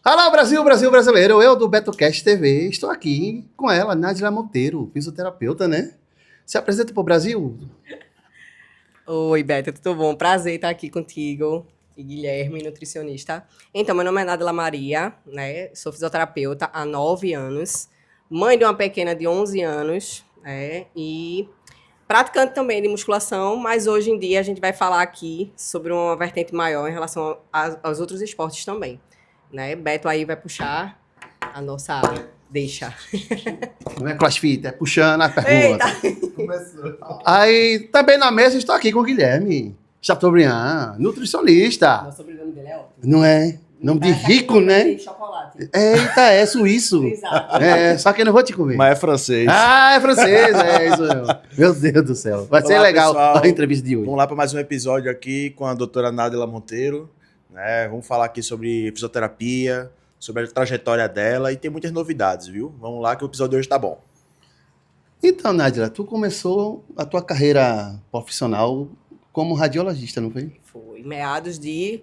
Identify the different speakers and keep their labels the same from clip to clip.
Speaker 1: Alô, Brasil, Brasil brasileiro. Eu do BetoCast TV. Estou aqui com ela, Nádia Monteiro, fisioterapeuta, né? Se apresenta para o Brasil.
Speaker 2: Oi, Beto, tudo bom? Prazer estar aqui contigo. E Guilherme, nutricionista. Então, meu nome é Nádila Maria, né? Sou fisioterapeuta há 9 anos, mãe de uma pequena de 11 anos, né? E praticante também de musculação, mas hoje em dia a gente vai falar aqui sobre uma vertente maior em relação aos outros esportes também, né? Beto aí vai puxar a nossa deixa.
Speaker 1: Não é crossfit, é puxando a
Speaker 2: Eita!
Speaker 1: pergunta.
Speaker 3: Começou.
Speaker 1: Aí, também na mesa, estou aqui com o Guilherme Chateaubriand, nutricionista.
Speaker 2: Nosso sobrenome dele é ótimo.
Speaker 1: Não é? Nome de
Speaker 2: Parece
Speaker 1: rico,
Speaker 2: aquele
Speaker 1: né?
Speaker 2: de chocolate.
Speaker 1: Eita, é suíço.
Speaker 2: Exato.
Speaker 1: É, só que eu não vou te comer.
Speaker 3: Mas é francês.
Speaker 1: Ah, é francês, é isso mesmo. Meu Deus do céu. Vai ser
Speaker 3: Olá,
Speaker 1: legal
Speaker 3: pessoal.
Speaker 1: a entrevista de hoje.
Speaker 3: Vamos lá para mais um episódio aqui com a doutora Nádila Monteiro. Né? Vamos falar aqui sobre fisioterapia, sobre a trajetória dela e tem muitas novidades, viu? Vamos lá que o episódio de hoje tá bom.
Speaker 1: Então, Nádia, tu começou a tua carreira profissional como radiologista, não foi?
Speaker 2: Foi meados de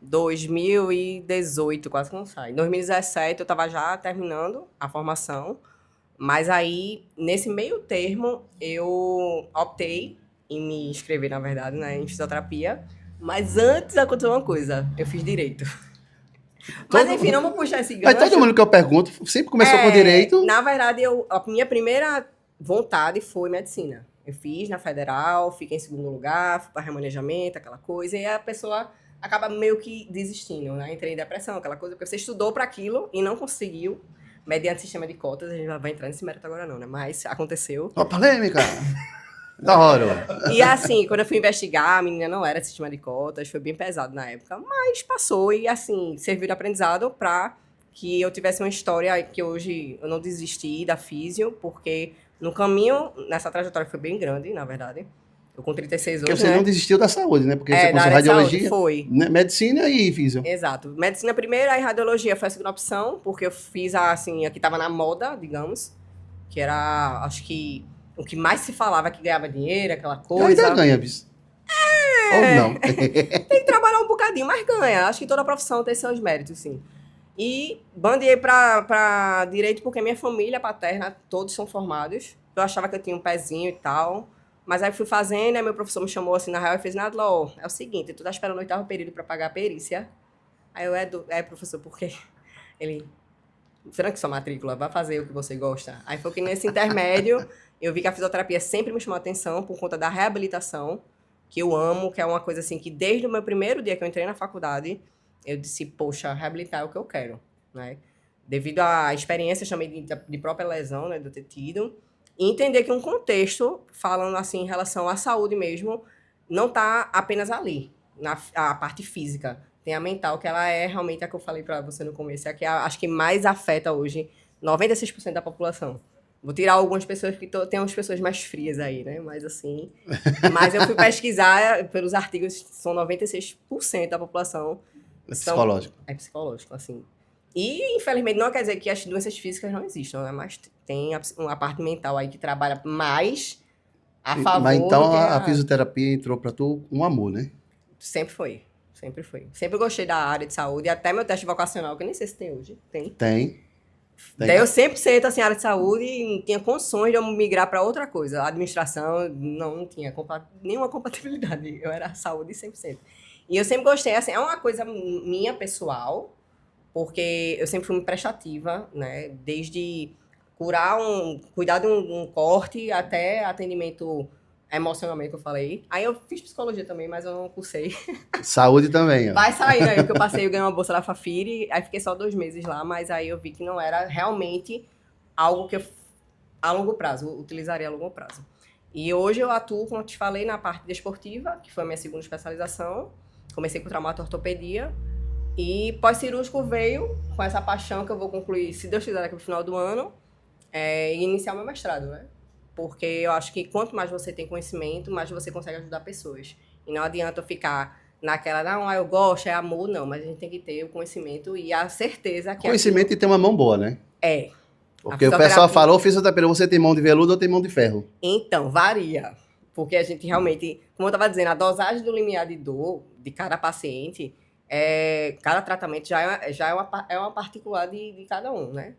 Speaker 2: 2018, quase que não sai. Em 2017 eu estava já terminando a formação, mas aí, nesse meio termo, eu optei em me inscrever, na verdade, né, em fisioterapia, mas antes aconteceu uma coisa, eu fiz direito. Mas enfim, não vou puxar esse
Speaker 1: Mas
Speaker 2: gancho.
Speaker 1: todo mundo que eu pergunto sempre começou com direito.
Speaker 2: Na verdade, a minha primeira vontade foi medicina. Eu fiz na federal, fiquei em segundo lugar, fui para remanejamento, aquela coisa, e a pessoa acaba meio que desistindo, né? Entrei em depressão, aquela coisa, porque você estudou para aquilo e não conseguiu, mediante sistema de cotas, a gente não vai entrar nesse mérito agora não, né? Mas aconteceu.
Speaker 1: Ó, polêmica. Da hora.
Speaker 2: E assim, quando eu fui investigar, a menina não era sistema de cotas, foi bem pesado na época, mas passou e assim, serviu de aprendizado para que eu tivesse uma história que hoje eu não desisti da físio, porque no caminho, nessa trajetória foi bem grande, na verdade. Eu com 36
Speaker 1: Porque
Speaker 2: hoje,
Speaker 1: você
Speaker 2: né?
Speaker 1: não desistiu da saúde, né? Porque você
Speaker 2: Da
Speaker 1: começou
Speaker 2: área de saúde,
Speaker 1: radiologia,
Speaker 2: foi.
Speaker 1: né? Medicina e físio.
Speaker 2: Exato. Medicina primeiro, aí radiologia foi a segunda opção, porque eu fiz assim, a que estava na moda, digamos, que era, acho que, o que mais se falava que ganhava dinheiro, aquela
Speaker 1: E
Speaker 2: coisa.
Speaker 1: ainda ganha, bis. Ou não.
Speaker 2: Tem que trabalhar um bocadinho, mas ganha. Acho que toda profissão tem seus méritos, sim. E bandeei pra direito porque minha família paterna, todos são formados. Eu achava que eu tinha um pezinho e tal. Mas aí fui fazendo, aí meu professor me chamou assim na real e fez, Nádila, ó, é o seguinte, tu tá esperando o 8º período pra pagar a perícia. Aí eu, professor, por quê? Ele, será que sua matrícula vai fazer o que você gosta? Aí foi que nesse intermédio, eu vi que a fisioterapia sempre me chamou a atenção por conta da reabilitação, que eu amo, que é uma coisa assim que desde o meu primeiro dia que eu entrei na faculdade, eu disse, poxa, reabilitar é o que eu quero, né? Devido à experiência, chamei de própria lesão, né, de eu ter tido, e entender que um contexto, falando assim em relação à saúde mesmo, não está apenas ali, a parte física. Tem a mental, que ela é realmente a que eu falei para você no começo, é a que acho que mais afeta hoje 96% da população. Vou tirar algumas pessoas, porque tem umas pessoas mais frias aí, né? Mas assim... Mas eu fui pesquisar pelos artigos, são 96% da população.
Speaker 1: É psicológico.
Speaker 2: É psicológico, assim. E, infelizmente, não quer dizer que as doenças físicas não existam, né? Mas tem uma parte mental aí que trabalha mais a favor
Speaker 1: Mas então
Speaker 2: do que
Speaker 1: a fisioterapia entrou pra tu um amor, né?
Speaker 2: Sempre foi. Sempre foi. Sempre gostei da área de saúde. E até meu teste vocacional, que eu nem sei se tem hoje. Tem.
Speaker 1: Tem.
Speaker 2: Daí eu 100% assim, área de saúde e não tinha condições de eu migrar para outra coisa. A administração não tinha nenhuma compatibilidade. Eu era saúde 100%. E eu sempre gostei, assim, é uma coisa minha pessoal, porque eu sempre fui muito prestativa, né? Desde cuidar de um corte até atendimento emocionalmente, que eu falei. Aí eu fiz psicologia também, mas eu não cursei.
Speaker 1: Saúde também, ó.
Speaker 2: Vai sair, né? Que eu passei, eu ganhei uma bolsa da Fafiri, aí fiquei só 2 meses lá, mas aí eu vi que não era realmente algo que eu, a longo prazo, utilizaria a longo prazo. E hoje eu atuo, como eu te falei, na parte desportiva, que foi a minha segunda especialização. Comecei com traumato-ortopedia. E pós-cirúrgico veio com essa paixão que eu vou concluir, se Deus quiser, aqui no final do ano, e iniciar meu mestrado, né? Porque eu acho que quanto mais você tem conhecimento, mais você consegue ajudar pessoas. E não adianta eu ficar naquela, não, eu gosto, é amor, não. Mas a gente tem que ter o conhecimento e a certeza que...
Speaker 1: Conhecimento e ter uma mão boa, né?
Speaker 2: É.
Speaker 1: Porque o pessoal falou, fisioterapia, você tem mão de veludo ou tem mão de ferro?
Speaker 2: Então, varia. Porque a gente realmente, como eu estava dizendo, a dosagem do limiar de dor de cada paciente cada tratamento já é uma particular de cada um, né?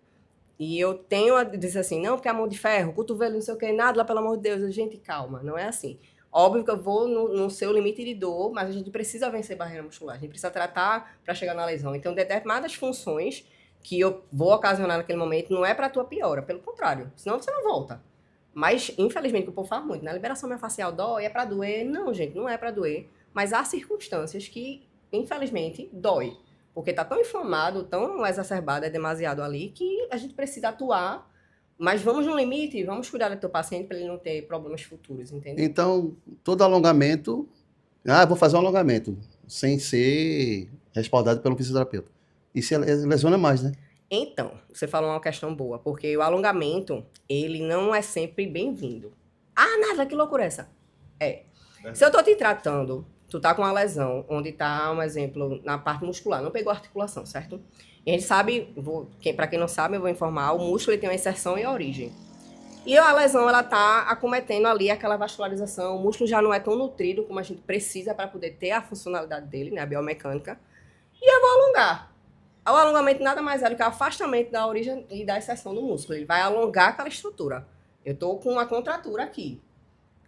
Speaker 2: E eu tenho a dizer assim, não, porque a mão de ferro, cotovelo, não sei o que, nada, lá, pelo amor de Deus, gente, calma, não é assim. Óbvio que eu vou no seu limite de dor, mas a gente precisa vencer barreira muscular, a gente precisa tratar para chegar na lesão. Então, determinadas funções que eu vou ocasionar naquele momento não é para a tua piora, pelo contrário, senão você não volta. Mas, infelizmente, que o povo fala muito, na liberação miofascial dói, é para doer. Não, gente, não é para doer, mas há circunstâncias que, infelizmente, dói. Porque tá tão inflamado, tão exacerbado, é demasiado ali, que a gente precisa atuar, mas vamos no limite, vamos cuidar do teu paciente para ele não ter problemas futuros, entendeu?
Speaker 1: Então, todo alongamento... vou fazer um alongamento, sem ser respaldado pelo fisioterapeuta. Isso lesiona mais, né?
Speaker 2: Então, você falou uma questão boa, porque o alongamento, ele não é sempre bem-vindo. Nada, que loucura é essa? Se eu tô te tratando, tu tá com uma lesão, onde tá, um exemplo, na parte muscular, não pegou a articulação, certo? E a gente sabe, para quem não sabe, eu vou informar, o músculo ele tem uma inserção e a origem. E a lesão, ela tá acometendo ali aquela vascularização, o músculo já não é tão nutrido como a gente precisa para poder ter a funcionalidade dele, né, a biomecânica, e eu vou alongar. O alongamento nada mais é do que o afastamento da origem e da inserção do músculo, ele vai alongar aquela estrutura. Eu tô com uma contratura aqui.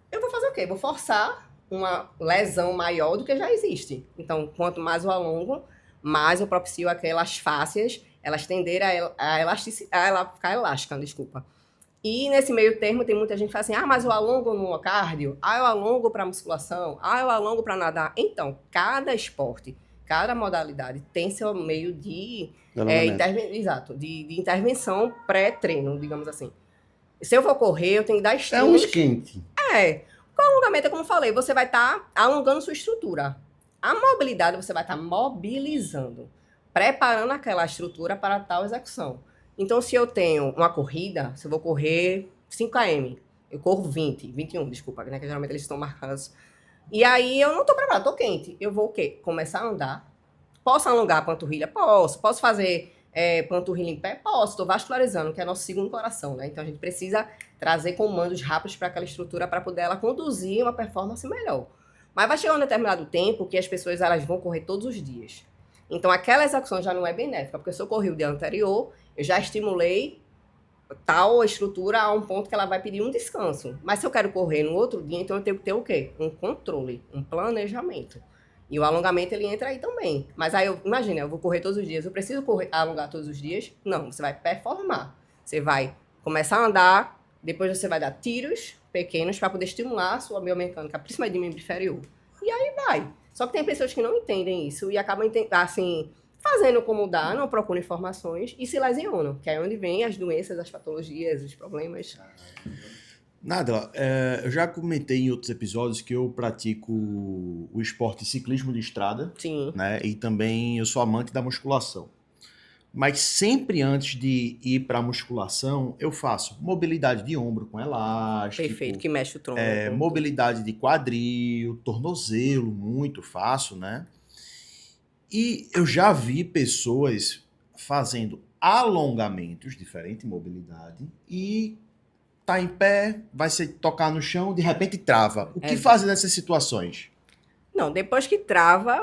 Speaker 2: Eu vou fazer o quê? Vou forçar uma lesão maior do que já existe. Então, quanto mais eu alongo, mais eu propicio aquelas fáscias, elas tenderem a ficar elástica, desculpa. E nesse meio termo tem muita gente que fala assim, mas eu alongo no cardio, eu alongo para musculação, eu alongo para nadar. Então, cada esporte, cada modalidade tem seu meio de intervenção pré-treino, digamos assim. Se eu for correr, eu tenho que dar estímulos.
Speaker 1: É um esquente.
Speaker 2: O alongamento é como eu falei, você vai estar alongando sua estrutura. A mobilidade você vai estar mobilizando, preparando aquela estrutura para tal execução. Então, se eu tenho uma corrida, se eu vou correr 5 km, eu corro 21, desculpa, né, que geralmente eles estão marcados. E aí eu não estou preparado, estou quente. Eu vou o quê? Começar a andar. Posso alongar a panturrilha? Posso. Posso fazer panturrilha em pé? Posso. Estou vascularizando, que é nosso segundo coração, né? Então a gente precisa trazer comandos rápidos para aquela estrutura para poder ela conduzir uma performance melhor. Mas vai chegar um determinado tempo que as pessoas elas vão correr todos os dias. Então aquela execução já não é benéfica, porque se eu corri o dia anterior, eu já estimulei tal estrutura a um ponto que ela vai pedir um descanso. Mas se eu quero correr no outro dia, então eu tenho que ter o quê? Um controle, um planejamento. E o alongamento, ele entra aí também. Mas aí, imagina, eu vou correr todos os dias. Eu preciso alongar todos os dias? Não, você vai performar. Você vai começar a andar, depois você vai dar tiros pequenos para poder estimular a sua biomecânica, principalmente de membro inferior. E aí vai. Só que tem pessoas que não entendem isso e acabam, assim, fazendo como dá, não procuram informações e se lesionam. Que é onde vem as doenças, as patologias, os problemas.
Speaker 3: Nádila, eu já comentei em outros episódios que eu pratico o esporte ciclismo de estrada.
Speaker 2: Sim.
Speaker 3: Né? E também eu sou amante da musculação. Mas sempre antes de ir para a musculação, eu faço mobilidade de ombro com elástico.
Speaker 2: Perfeito, que mexe o tronco.
Speaker 3: Mobilidade de quadril, tornozelo, muito faço, né? E eu já vi pessoas fazendo alongamentos, diferente mobilidade, e tá em pé, vai se tocar no chão, de repente trava. O que fazer nessas situações?
Speaker 2: Não, depois que trava,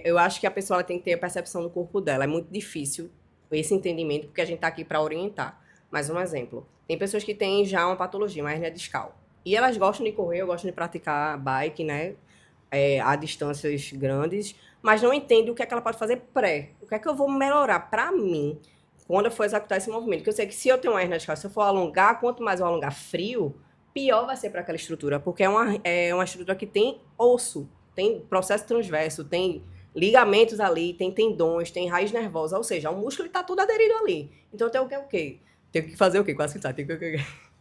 Speaker 2: eu acho que a pessoa ela tem que ter a percepção do corpo dela. É muito difícil esse entendimento, porque a gente tá aqui para orientar. Mais um exemplo. Tem pessoas que têm já uma patologia, uma hérnia discal. E elas gostam de correr, gostam de praticar bike, né? A distâncias grandes, mas não entendem o que é que ela pode fazer pré. O que é que eu vou melhorar para mim quando eu for executar esse movimento? Porque eu sei que se eu tenho uma hérnia discal, se eu for alongar, quanto mais eu alongar frio, pior vai ser para aquela estrutura, porque é uma estrutura que tem osso, tem processo transverso, tem ligamentos ali, tem tendões, tem raiz nervosa, ou seja, o músculo está tudo aderido ali. Então eu tenho o quê? Tenho que fazer o quê? Quase que tá.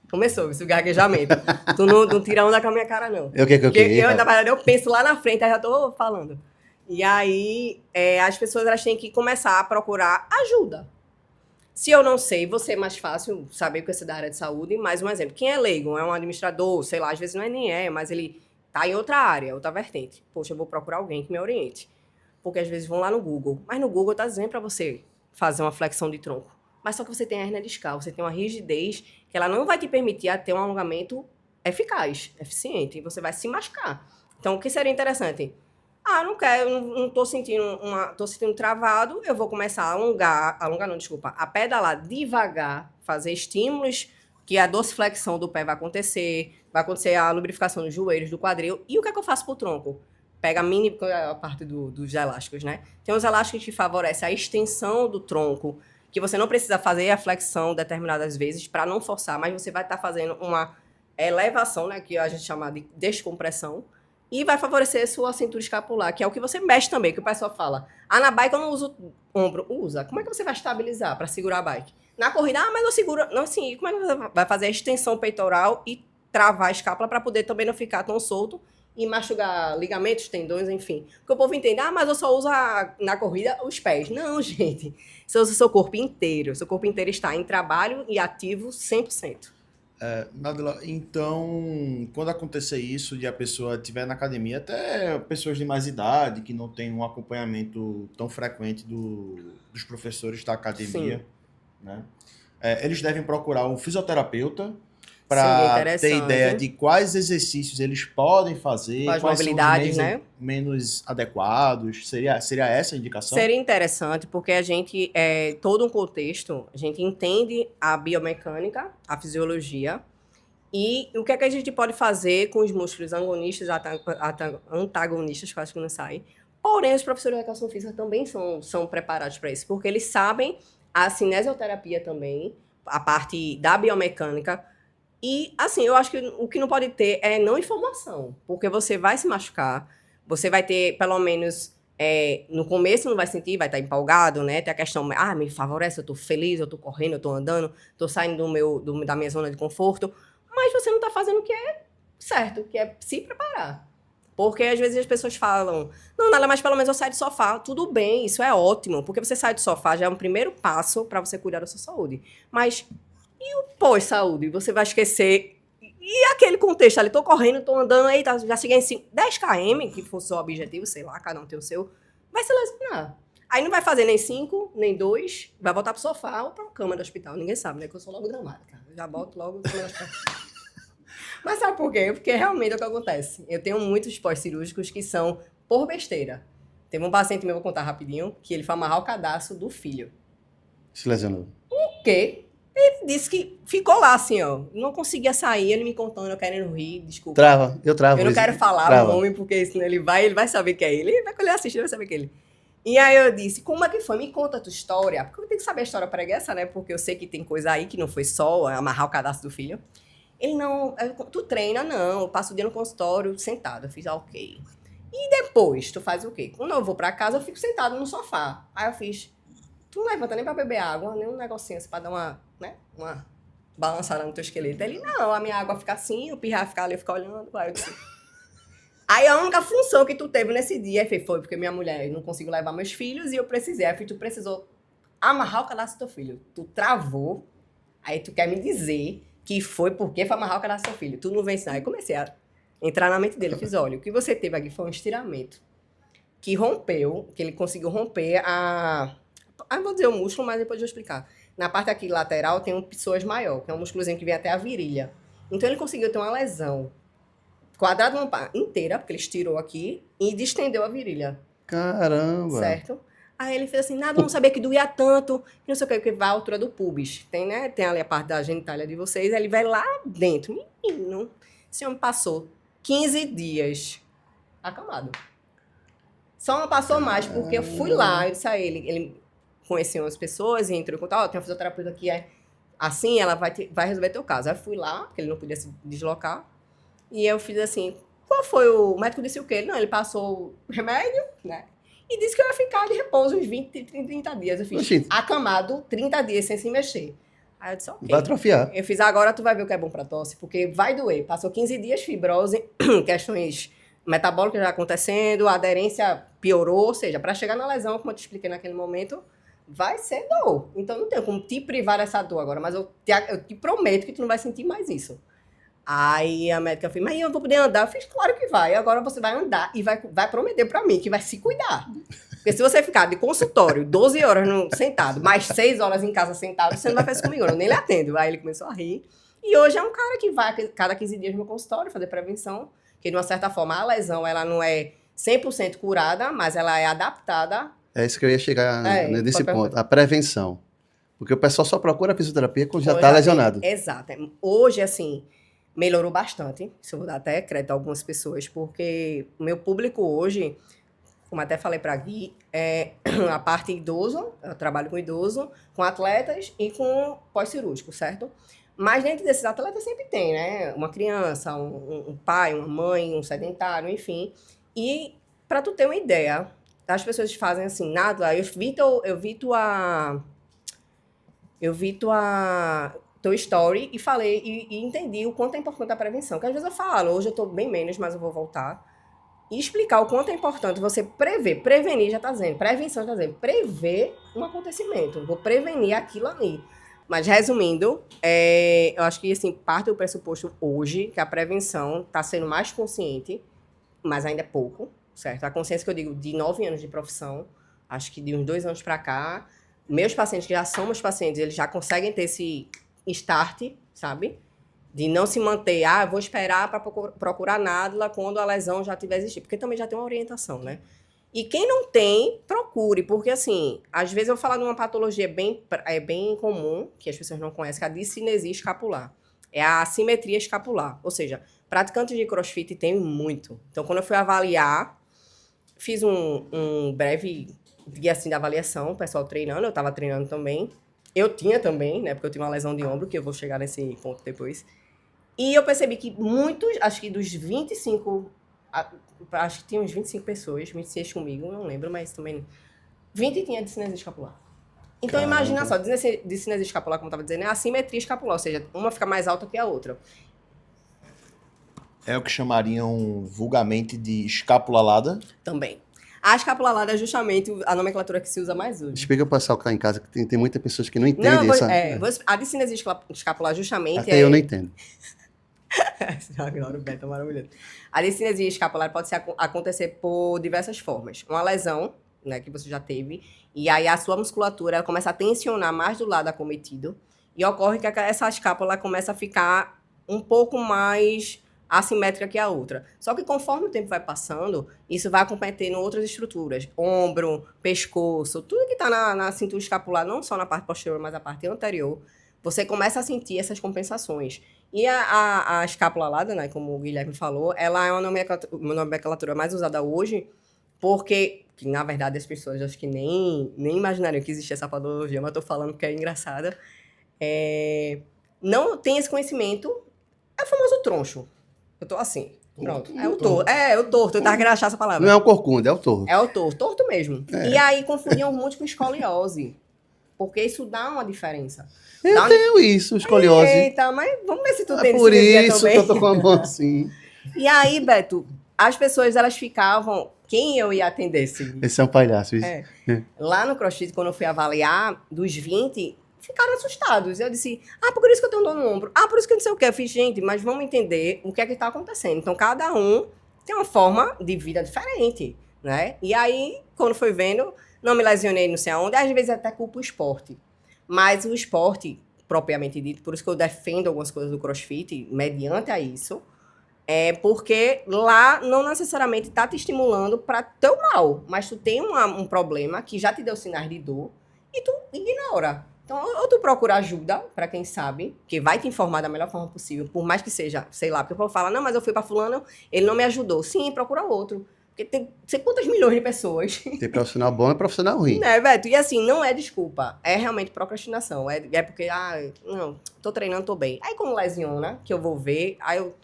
Speaker 2: Começou esse gaguejamento. Tu não tira onda com a minha cara, não. Na verdade, eu penso lá na frente, aí já tô falando. E aí, as pessoas elas têm que começar a procurar ajuda. Se eu não sei, você é mais fácil saber que você é da área de saúde. Mais um exemplo, quem é leigo, é um administrador, sei lá, às vezes não é nem mas ele tá em outra área, outra vertente. Poxa, eu vou procurar alguém que me oriente. Porque às vezes vão lá no Google. Mas no Google tá dizendo para você fazer uma flexão de tronco. Mas só que você tem a hérnia discal, você tem uma rigidez que ela não vai te permitir ter um alongamento eficaz, eficiente. E você vai se machucar. Então, o que seria interessante? Não quero, não tô sentindo tô sentindo travado, eu vou começar a alongar não, desculpa, a pedalar devagar, fazer estímulos que a dorsiflexão do pé vai acontecer a lubrificação dos joelhos, do quadril. E o que é que eu faço pro tronco? Pega a parte dos elásticos, né? Tem uns elásticos que favorecem a extensão do tronco, que você não precisa fazer a flexão determinadas vezes para não forçar, mas você vai estar fazendo uma elevação, né, que a gente chama de descompressão, e vai favorecer a sua cintura escapular, que é o que você mexe também, que o pessoal fala. Na bike eu não uso ombro. Usa. Como é que você vai estabilizar para segurar a bike? Na corrida, mas eu seguro. Não, assim, como é que você vai fazer a extensão peitoral e travar a escápula para poder também não ficar tão solto e machucar ligamentos, tendões, enfim. Porque o povo entende, mas eu só uso na corrida os pés. Não, gente. Você usa o seu corpo inteiro. Seu corpo inteiro está em trabalho e ativo 100%.
Speaker 3: Nadila, então, quando acontecer isso de a pessoa estiver na academia, até pessoas de mais idade, que não tem um acompanhamento tão frequente dos professores da academia, né? Eles devem procurar um fisioterapeuta para ter ideia de quais exercícios eles podem fazer,
Speaker 2: quais
Speaker 3: mobilidades,
Speaker 2: são os
Speaker 3: menos adequados. Seria essa a indicação?
Speaker 2: Seria interessante, porque a gente, todo um contexto, a gente entende a biomecânica, a fisiologia, e o que é que a gente pode fazer com os músculos agonistas, antagonistas, quase que não sai. Porém, os professores de educação física também são preparados para isso, porque eles sabem a cinesioterapia também, a parte da biomecânica. E, assim, eu acho que o que não pode ter é não informação, porque você vai se machucar, você vai ter, pelo menos, no começo não vai sentir, vai estar empolgado, né? Tem a questão, me favorece, eu tô feliz, eu tô correndo, eu tô andando, tô saindo da minha zona de conforto, mas você não tá fazendo o que é certo, que é se preparar. Porque, às vezes, as pessoas falam, não, nada mais, pelo menos eu saio do sofá. Tudo bem, isso é ótimo, porque você sai do sofá já é um primeiro passo para você cuidar da sua saúde. Mas... e o pós-saúde? Você vai esquecer. E aquele contexto ali, tô correndo, tô andando, eita, já cheguei em 10 km, que fosse o objetivo, sei lá, cada um tem o seu, vai se lesionar. Aí não vai fazer nem 5, nem 2, vai voltar pro sofá ou pra cama do hospital. Ninguém sabe, né? Que eu sou logo dramática. Eu já boto logo cama do hospital. Mas sabe por quê? Porque realmente é o que acontece. Eu tenho muitos pós-cirúrgicos que são por besteira. Teve um paciente meu, vou contar rapidinho, que ele foi amarrar o cadastro do filho.
Speaker 1: Se lesionou.
Speaker 2: O quê? Ele disse que ficou lá assim, ó. Não conseguia sair, ele me contando, eu querendo rir, desculpa.
Speaker 1: Eu travo.
Speaker 2: Eu não quero falar o nome, porque senão ele vai saber que é ele. Ele vai quando ele assistir, ele vai saber que é ele. E aí eu disse, como é que foi? Me conta a tua história. Porque eu tenho que saber a história preguiça, né? Porque eu sei que tem coisa aí que não foi só amarrar o cadastro do filho. Ele, não, tu treina? Não, eu passo o dia no consultório sentado. Eu fiz, ok. E depois, tu faz o quê? Quando eu vou pra casa, eu fico sentado no sofá. Aí eu fiz, tu não levanta nem pra beber água, nem um negocinho assim pra dar uma balançada no teu esqueleto. Ele, não, a minha água fica assim, o pirra fica ali, eu fico olhando. Aí eu disse, aí a única função que tu teve nesse dia foi porque minha mulher não conseguiu levar meus filhos e eu precisei. Aí tu precisou amarrar o cadastro do teu filho. Tu travou, aí tu quer me dizer que foi porque foi amarrar o cadastro do teu filho. Tu não vem ensinar. Aí comecei a entrar na mente dele. Eu fiz, olha, o que você teve aqui foi um estiramento que rompeu, que ele conseguiu romper vou dizer o músculo, mas depois eu vou explicar. Na parte aqui lateral tem um psoas maior, que é um músculozinho que vem até a virilha. Então ele conseguiu ter uma lesão quadrada inteira, porque ele estirou aqui e distendeu a virilha.
Speaker 1: Caramba!
Speaker 2: Certo? Aí ele fez assim, nada, eu não sabia que doía tanto, que não sei o que, porque vai à altura do pubis. Tem, né? Tem ali a parte da genitália de vocês, aí ele vai lá dentro. Menino, esse homem passou 15 dias acamado. Só não passou mais, porque eu fui lá, eu disse a ele conheceu as pessoas e entrou em contato, tem uma fisioterapeuta que é assim, ela vai resolver teu caso. Aí eu fui lá, porque ele não podia se deslocar, e eu fiz assim, qual foi o médico disse o quê? Não, ele passou o remédio, né? E disse que eu ia ficar de repouso uns 20, 30 dias. Eu fiz acamado 30 dias sem se mexer. Aí eu disse, ok.
Speaker 1: Vai atrofiar.
Speaker 2: Eu fiz, agora tu vai ver o que é bom pra tosse, porque vai doer. Passou 15 dias, fibrose, questões metabólicas já acontecendo, a aderência piorou, ou seja, para chegar na lesão, como eu te expliquei naquele momento, vai ser dor. Então não tem como te privar dessa dor agora, mas eu te prometo que tu não vai sentir mais isso. Aí a médica fez, mas eu vou poder andar? Eu fiz, claro que vai. Agora você vai andar e vai prometer pra mim que vai se cuidar. Porque se você ficar de consultório 12 horas sentado, mais 6 horas em casa sentado, você não vai fazer isso comigo, eu nem lhe atendo. Aí ele começou a rir. E hoje é um cara que vai cada 15 dias no meu consultório fazer prevenção, que de uma certa forma a lesão ela não é 100% curada, mas ela é adaptada.
Speaker 1: É isso que eu ia chegar nesse
Speaker 2: pode
Speaker 1: ponto. A prevenção. Porque o pessoal só procura a fisioterapia quando já
Speaker 2: Ou
Speaker 1: está
Speaker 2: tem-
Speaker 1: lesionado.
Speaker 2: Exato. Hoje, assim, melhorou bastante. Isso eu vou dar até crédito a algumas pessoas, porque o meu público hoje, como até falei para Gui, é a parte idoso, eu trabalho com idoso, com atletas e com pós-cirúrgico, certo? Mas dentro desses atletas sempre tem, né? Uma criança, um pai, uma mãe, um sedentário, enfim. E para tu ter uma ideia, as pessoas fazem assim, nada, eu vi teu story e falei e entendi o quanto é importante a prevenção. Porque às vezes eu falo, hoje eu tô bem menos, mas eu vou voltar. E explicar o quanto é importante você prever. Prevenir já tá dizendo, prevenção já tá dizendo, prever um acontecimento. Vou prevenir aquilo ali. Mas resumindo, eu acho que assim, parte do pressuposto hoje que a prevenção está sendo mais consciente, mas ainda é pouco, certo? A consciência que eu digo de 9 anos de profissão, acho que de uns 2 anos para cá, meus pacientes que já são meus pacientes, eles já conseguem ter esse start, sabe? De não se manter, eu vou esperar para procurar nádula quando a lesão já tiver existido, porque também já tem uma orientação, né? E quem não tem, procure, porque assim, às vezes eu vou falar de uma patologia bem comum, que as pessoas não conhecem, que é a discinesia escapular. É a assimetria escapular. Ou seja, praticantes de crossfit tem muito. Então, quando eu fui avaliar, fiz um breve dia assim de avaliação, o pessoal treinando, eu estava treinando também. Eu tinha também, né, porque eu tinha uma lesão de ombro, que eu vou chegar nesse ponto depois. E eu percebi que muitos, acho que dos 25, acho que tinha uns 25 pessoas, 26 comigo, não lembro, mas também 20 tinha discinesia escapular. Então,
Speaker 1: Caramba.
Speaker 2: imagina só, discinesia escapular, como eu estava dizendo, é a assimetria escapular, ou seja, uma fica mais alta que a outra.
Speaker 3: É o que chamariam vulgarmente de escapulalada.
Speaker 2: Também. A escapulalada é justamente a nomenclatura que se usa mais hoje.
Speaker 1: Explica pro pessoal que está em casa, que tem muitas pessoas que não entendem
Speaker 2: Não,
Speaker 1: isso.
Speaker 2: a discinesia escapular justamente
Speaker 1: Até eu não entendo.
Speaker 2: Agora o Beto é maravilhoso. A discinesia escapular pode acontecer por diversas formas. Uma lesão, né, que você já teve, e aí a sua musculatura ela começa a tensionar mais do lado acometido, e ocorre que essa escápula começa a ficar um pouco mais assimétrica que a outra. Só que conforme o tempo vai passando, isso vai acometendo outras estruturas. Ombro, pescoço, tudo que está na cintura escapular, não só na parte posterior, mas na parte anterior, você começa a sentir essas compensações. E a escápula alada, né, como o Guilherme falou, ela é uma nomenclatura mais usada hoje, porque, que, na verdade, as pessoas acho que nem imaginariam que existia essa patologia, mas estou falando porque é engraçada. Não tem esse conhecimento, é o famoso troncho. Eu tô assim, pronto. É o torto. O torto, eu tava querendo achar essa palavra.
Speaker 1: Não é o corcunda, é o torto.
Speaker 2: É o torto mesmo. E aí confundiam muito com escoliose, porque isso dá uma diferença.
Speaker 1: Eu tenho isso, escoliose.
Speaker 2: Eita, mas vamos ver se tu tem
Speaker 1: Por
Speaker 2: discinesia
Speaker 1: isso
Speaker 2: também.
Speaker 1: que eu tô com a mão assim.
Speaker 2: E aí, Beto, as pessoas, elas ficavam... Quem eu ia atender?
Speaker 1: Esse é um palhaço, isso.
Speaker 2: Lá no CrossFit, quando eu fui avaliar, dos 20, ficaram assustados. Eu disse, por isso que eu tenho dor no ombro. Por isso que eu não sei o quê. Eu fiz, gente, mas vamos entender o que é que tá acontecendo. Então, cada um tem uma forma de vida diferente, né? E aí, quando foi vendo, não me lesionei não sei aonde, às vezes até culpa o esporte. Mas o esporte, propriamente dito, por isso que eu defendo algumas coisas do CrossFit, mediante a isso, é porque lá não necessariamente está te estimulando para teu mal, mas tu tem um problema que já te deu sinais de dor e tu ignora. Então, ou tu procura ajuda, para quem sabe, que vai te informar da melhor forma possível, por mais que seja, sei lá, porque o povo fala, não, mas eu fui para fulano, ele não me ajudou. Sim, procura outro. Porque tem sei quantas milhões de pessoas.
Speaker 1: Tem profissional bom e profissional ruim.
Speaker 2: Né, Beto? E assim, não é desculpa. É realmente procrastinação. É porque, não, tô treinando, tô bem. Aí quando lesiona, que eu vou ver, aí eu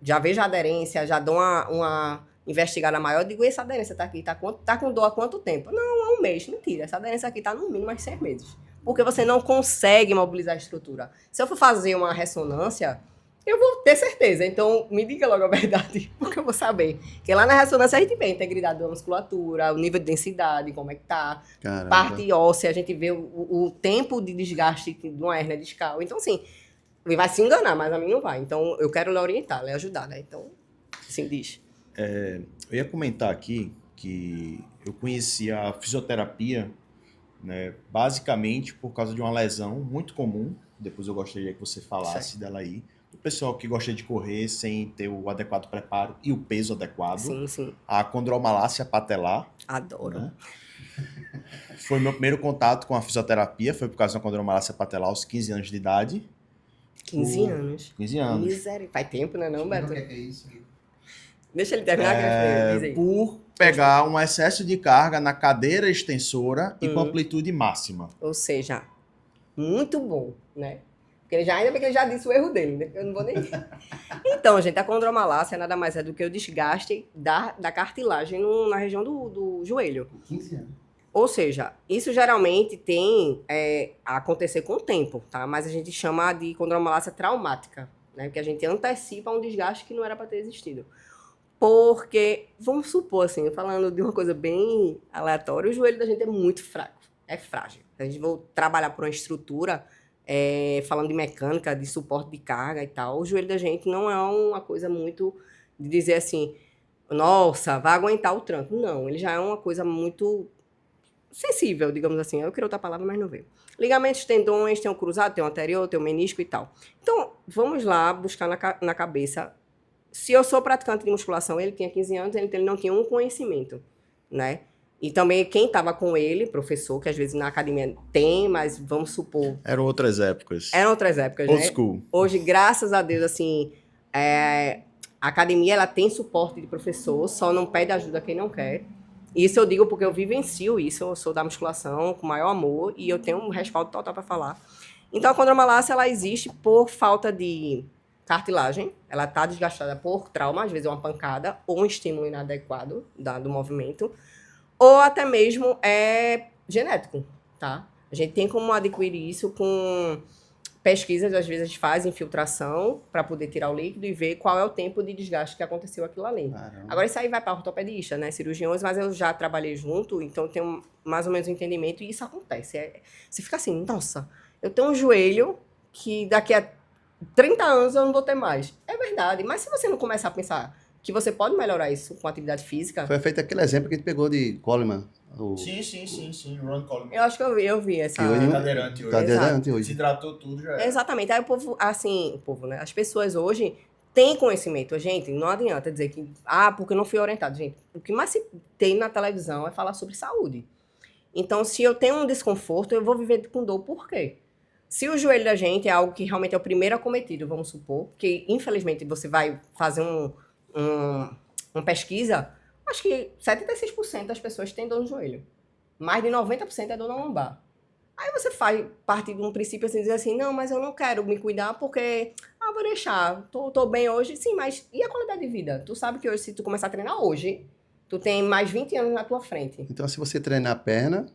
Speaker 2: já vejo a aderência, já dou uma investigada maior, digo, essa aderência tá aqui, tá com dor há quanto tempo? Não, há um mês. Mentira, essa aderência aqui tá no mínimo mais 6 meses. Porque você não consegue mobilizar a estrutura. Se eu for fazer uma ressonância, eu vou ter certeza. Então, me diga logo a verdade, porque eu vou saber. Porque lá na ressonância a gente vê a integridade da musculatura, o nível de densidade, como é que tá,
Speaker 1: Caramba.
Speaker 2: parte óssea, a gente vê o tempo de desgaste de uma hérnia discal. Então, assim, ele vai se enganar, mas a mim não vai. Então, eu quero lhe orientar, lhe ajudar, né? Então, assim, diz.
Speaker 3: Eu ia comentar aqui que eu conheci a fisioterapia, né, basicamente por causa de uma lesão muito comum. Depois eu gostaria que você falasse dela aí. O pessoal que gosta de correr sem ter o adequado preparo e o peso adequado.
Speaker 2: Sim, sim.
Speaker 3: A condromalácia patelar,
Speaker 2: Adoro.
Speaker 3: né? Foi meu primeiro contato com a fisioterapia, foi por causa da condromalácia patelar aos 15 anos de idade.
Speaker 2: 15 anos.
Speaker 3: 15 anos.
Speaker 2: Miséria. Faz tempo, né, não, Beto?
Speaker 1: O que é isso?
Speaker 2: Deixa ele terminar, que diz aí.
Speaker 3: Por pegar um excesso de carga na cadeira extensora e com
Speaker 2: Uhum.
Speaker 3: amplitude máxima.
Speaker 2: Ou seja, muito bom, né? Porque ainda bem que ele já disse o erro dele, né? Eu não vou nem... Então, gente, a condromalácia nada mais é do que o desgaste da cartilagem na região do joelho.
Speaker 1: 15 anos.
Speaker 2: Ou seja, isso geralmente tem a acontecer com o tempo, tá? Mas a gente chama de condromalácia traumática, né? Porque a gente antecipa um desgaste que não era para ter existido. Porque, vamos supor assim, falando de uma coisa bem aleatória, o joelho da gente é muito fraco, é frágil. A gente vai trabalhar por uma estrutura, falando de mecânica, de suporte de carga e tal, o joelho da gente não é uma coisa muito de dizer assim, nossa, vai aguentar o tranco. Não, ele já é uma coisa muito sensível, digamos assim. Eu queria outra palavra, mas não veio. Ligamentos, tendões, tem o cruzado, tem o anterior, tem o menisco e tal. Então, vamos lá buscar na cabeça. Se eu sou praticante de musculação, ele tinha 15 anos, ele não tinha um conhecimento, né? E também quem estava com ele, professor, que às vezes na academia tem, mas vamos supor...
Speaker 3: Eram outras épocas.
Speaker 2: Eram outras épocas,
Speaker 3: Old
Speaker 2: né?
Speaker 3: school.
Speaker 2: Hoje, graças a Deus, assim, a academia ela tem suporte de professor, só não pede ajuda quem não quer. Isso eu digo porque eu vivencio isso, eu sou da musculação com maior amor e eu tenho um respaldo total para falar. Então, a condromalácia, ela existe por falta de cartilagem, ela está desgastada por trauma, às vezes uma pancada ou um estímulo inadequado do movimento, ou até mesmo genético, tá? A gente tem como adquirir isso com pesquisas, às vezes a gente faz infiltração para poder tirar o líquido e ver qual é o tempo de desgaste que aconteceu aquilo ali.
Speaker 1: Caramba.
Speaker 2: Agora isso aí vai para ortopedista, né, cirurgiões, mas eu já trabalhei junto, então eu tenho mais ou menos um entendimento e isso acontece. Você fica assim, nossa, eu tenho um joelho que daqui a 30 anos eu não vou ter mais. É verdade, mas se você não começar a pensar que você pode melhorar isso com atividade física...
Speaker 1: Foi feito aquele exemplo que a gente pegou de Coleman.
Speaker 3: Sim. Ron Coleman.
Speaker 2: Eu acho que eu vi essa...
Speaker 1: Que hoje-
Speaker 3: Cadeirante hoje.
Speaker 1: Cadeirante hoje.
Speaker 3: Se hidratou tudo, já era.
Speaker 2: Exatamente. Aí o povo, assim, né? As pessoas hoje têm conhecimento. Gente, não adianta dizer que, porque eu não fui orientado. Gente, o que mais se tem na televisão é falar sobre saúde. Então, se eu tenho um desconforto, eu vou viver com dor. Por quê? Se o joelho da gente é algo que realmente é o primeiro acometido, vamos supor, que infelizmente você vai fazer uma pesquisa, acho que 76% das pessoas têm dor no joelho. Mais de 90% é dor na lombar. Aí você faz parte de um princípio assim, dizer assim, não, mas eu não quero me cuidar porque, vou deixar, tô bem hoje. Sim, mas e a qualidade de vida? Tu sabe que hoje, se tu começar a treinar hoje, tu tem mais 20 anos na tua frente.
Speaker 1: Então, se você treinar a perna,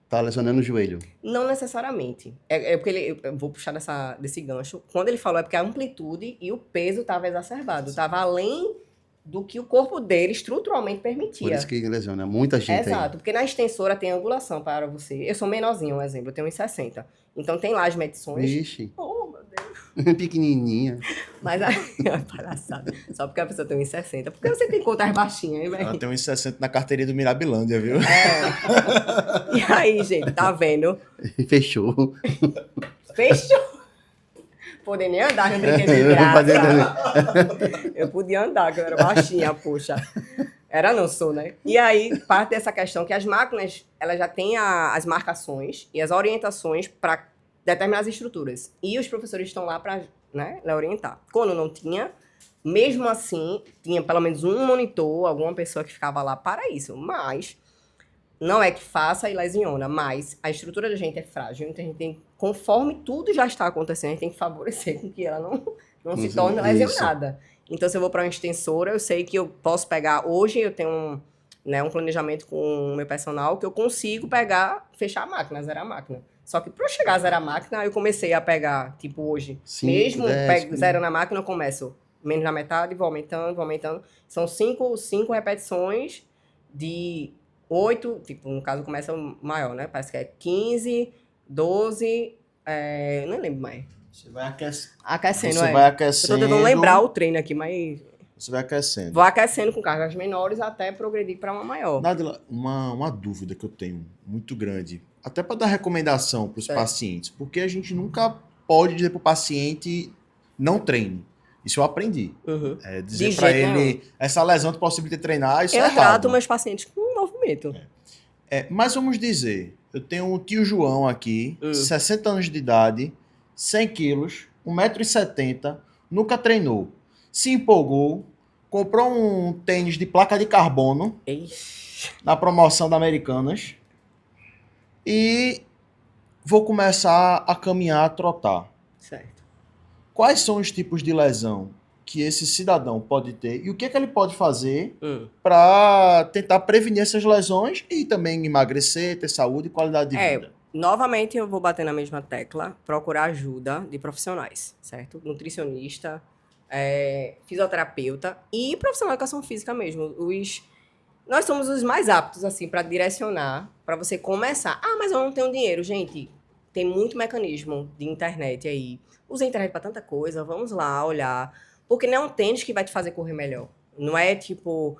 Speaker 1: tá lesionando o joelho.
Speaker 2: Não necessariamente. É porque eu vou puxar desse gancho. Quando ele falou, é porque a amplitude e o peso estava exacerbado. Estava além do que o corpo dele estruturalmente permitia.
Speaker 1: Por isso que lesiona muita gente
Speaker 2: Exato, porque na extensora tem angulação para você. Eu sou menorzinho, um exemplo, eu tenho 1,60. Então tem lá as
Speaker 1: aí.
Speaker 2: medições.
Speaker 1: Vixe,
Speaker 2: Oh, meu Deus.
Speaker 1: pequenininha.
Speaker 2: Mas aí, palhaçada. Só porque a pessoa tem 1,60. Porque você tem contas baixinhas, hein,
Speaker 3: Ela
Speaker 2: velho?
Speaker 3: tem uns 60 na carteirinha do Mirabilândia, viu?
Speaker 2: E aí, gente, tá vendo?
Speaker 1: Fechou.
Speaker 2: Fechou. Poder nem andar no brinquedo de graça. Eu podia andar, que eu era baixinha, poxa. Era, não sou, né? E aí, parte dessa questão que as máquinas, elas já têm as marcações e as orientações para determinadas estruturas. E os professores estão lá para, né, orientar. Quando não tinha, mesmo assim, tinha pelo menos um monitor, alguma pessoa que ficava lá para isso. Mas não é que faça e lesiona, mas a estrutura da gente é frágil, então a gente tem, conforme tudo já está acontecendo, a gente tem que favorecer com que ela não se torne lesionada. Então, se eu vou para uma extensora, eu sei que eu posso pegar, hoje eu tenho um planejamento com o meu personal, que eu consigo pegar, fechar a máquina, zerar a máquina. Só que para eu chegar a zerar a máquina, eu comecei a pegar, tipo hoje,
Speaker 1: 5,
Speaker 2: mesmo
Speaker 1: 10,
Speaker 2: zerando a máquina, eu começo menos na metade, vou aumentando. São 5 repetições de 8, tipo, no caso começa maior, né? Parece que é 15, 12, não lembro mais.
Speaker 3: Você vai aquecendo.
Speaker 2: Aquecendo,
Speaker 3: Você vai aquecendo.
Speaker 2: Eu tô tentando lembrar o treino aqui, mas
Speaker 3: Você vai aquecendo.
Speaker 2: vou aquecendo com cargas menores até progredir para uma maior.
Speaker 3: Nádila, uma dúvida que eu tenho muito grande, até para dar recomendação para os
Speaker 2: Certo.
Speaker 3: pacientes, porque a gente nunca pode dizer para o paciente não treine. Isso eu aprendi.
Speaker 2: Uhum.
Speaker 3: Dizer
Speaker 2: De
Speaker 3: pra
Speaker 2: jeito
Speaker 3: ele,
Speaker 2: nenhum.
Speaker 3: essa lesão te possibilita treinar, isso é
Speaker 2: Eu
Speaker 3: errado.
Speaker 2: trato meus pacientes com movimento.
Speaker 3: Mas vamos dizer, eu tenho um tio João aqui, 60 anos de idade, 100 quilos, 1,70 m, nunca treinou. Se empolgou, comprou um tênis de placa de carbono
Speaker 2: Ixi.
Speaker 3: na promoção da Americanas e vou começar a caminhar, a trotar.
Speaker 2: Certo.
Speaker 3: Quais são os tipos de lesão que esse cidadão pode ter e o que é que ele pode fazer para tentar prevenir essas lesões e também emagrecer, ter saúde e qualidade de vida?
Speaker 2: Novamente eu vou bater na mesma tecla, procurar ajuda de profissionais, certo? Nutricionista, fisioterapeuta e profissional de educação física mesmo. Nós somos os mais aptos, assim, para direcionar, para você começar. Ah, mas eu não tenho dinheiro. Gente, tem muito mecanismo de internet aí. Usa a internet para tanta coisa, vamos lá olhar. Porque não é um tênis que vai te fazer correr melhor. Não é tipo,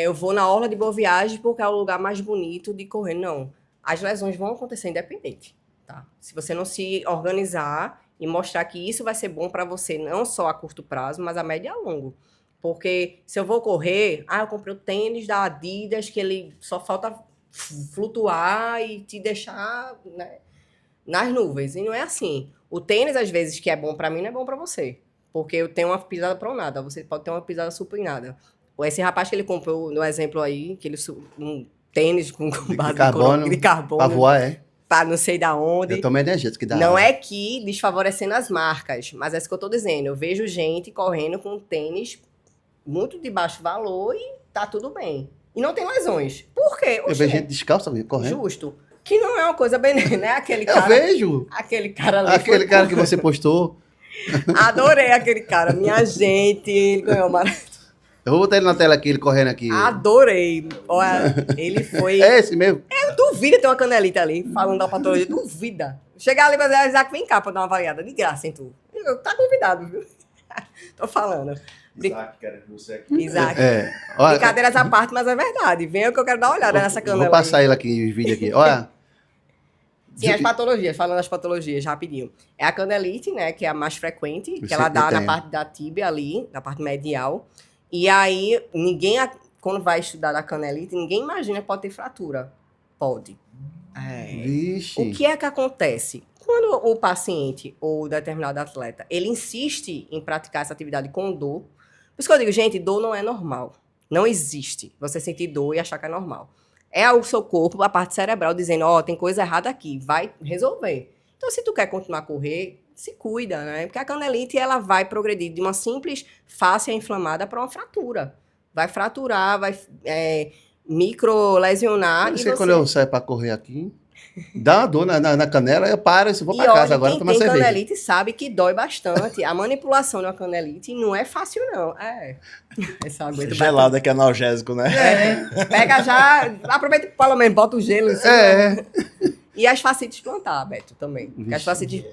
Speaker 2: eu vou na orla de Boa Viagem porque é o lugar mais bonito de correr. Não. As lesões vão acontecer independente, tá? Se você não se organizar e mostrar que isso vai ser bom para você, não só a curto prazo, mas a médio e a longo. Porque se eu vou correr, eu comprei o tênis da Adidas, que ele só falta flutuar e te deixar, né, nas nuvens. E não é assim. O tênis, às vezes, que é bom para mim, não é bom para você. Porque eu tenho uma pisada pronada, você pode ter uma pisada supinada. Esse rapaz que ele comprou, no exemplo aí, que ele um tênis com base de carbono.
Speaker 1: Pra voar,
Speaker 2: Pra não sei da onde.
Speaker 1: Eu tomo energético que dá.
Speaker 2: Não é que desfavorecendo as marcas, mas é isso que eu tô dizendo. Eu vejo gente correndo com tênis muito de baixo valor e tá tudo bem. E não tem lesões. Por quê?
Speaker 1: Eu vejo gente descalça correndo.
Speaker 2: Justo. Que não é uma coisa bem, né? Aquele cara.
Speaker 1: Eu vejo.
Speaker 2: Aquele cara ali.
Speaker 1: Aquele cara que você postou.
Speaker 2: Adorei aquele cara. Minha gente, ele ganhou uma...
Speaker 1: Eu vou botar ele na tela aqui, ele correndo aqui.
Speaker 2: Adorei. Olha, ele foi...
Speaker 1: É esse mesmo?
Speaker 2: Duvida ter uma canelita ali, falando da patologia. Duvida. Chegar ali e dizer, Isaac, vem cá pra dar uma avaliada. De graça, hein, tu? Tá convidado, viu? Tô falando.
Speaker 3: Isaac, quero que você aqui.
Speaker 2: Isaac.
Speaker 1: Olha,
Speaker 2: brincadeiras à parte, mas é verdade. Venha que eu quero dar uma olhada nessa canela.
Speaker 1: Vou passar
Speaker 2: aí.
Speaker 1: ele aqui, os vídeos aqui. Olha.
Speaker 2: Sim, as patologias, falando das patologias, rapidinho. É a canelite, né, que é a mais frequente, que ela dá na parte da tíbia ali, na parte medial. E aí, quando vai estudar da canelite, ninguém imagina que pode ter fratura. Pode.
Speaker 1: Vixe.
Speaker 2: O que é que acontece? Quando o paciente ou o determinado atleta, ele insiste em praticar essa atividade com dor, por isso que eu digo, gente, dor não é normal. Não existe você sentir dor e achar que é normal. É o seu corpo, a parte cerebral, dizendo, tem coisa errada aqui, vai resolver. Então, se tu quer continuar a correr, se cuida, né? Porque a canelite, ela vai progredir de uma simples fáscia inflamada para uma fratura. Vai fraturar, vai microlesionar.
Speaker 1: Não sei, quando eu saio para correr aqui, dá uma dor na canela, eu paro e vou para casa agora tomar cerveja.
Speaker 2: Quem tem canelite sabe que dói bastante. A manipulação de uma canelite não é fácil, não. Essa aguenta
Speaker 3: gelada que é analgésico, né?
Speaker 2: Pega já, aproveita pelo menos, bota o gelo. Assim, E as fascites plantar, Beto, também. Porque as fascites...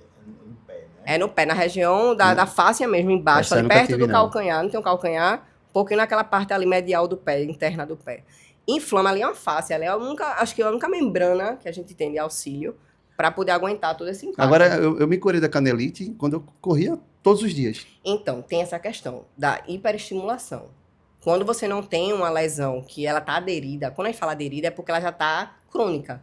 Speaker 2: É no pé, na região da fáscia mesmo, embaixo, ali perto do calcanhar. Não tem um calcanhar, um pouquinho naquela parte ali medial do pé, interna do pé. Inflama ali uma face, ela é acho que é a única membrana que a gente tem de auxílio para poder aguentar todo esse impacto.
Speaker 1: Agora, eu me curei da canelite quando eu corria todos os dias.
Speaker 2: Então, tem essa questão da hiperestimulação. Quando você não tem uma lesão que ela está aderida, quando a gente fala aderida é porque ela já está crônica.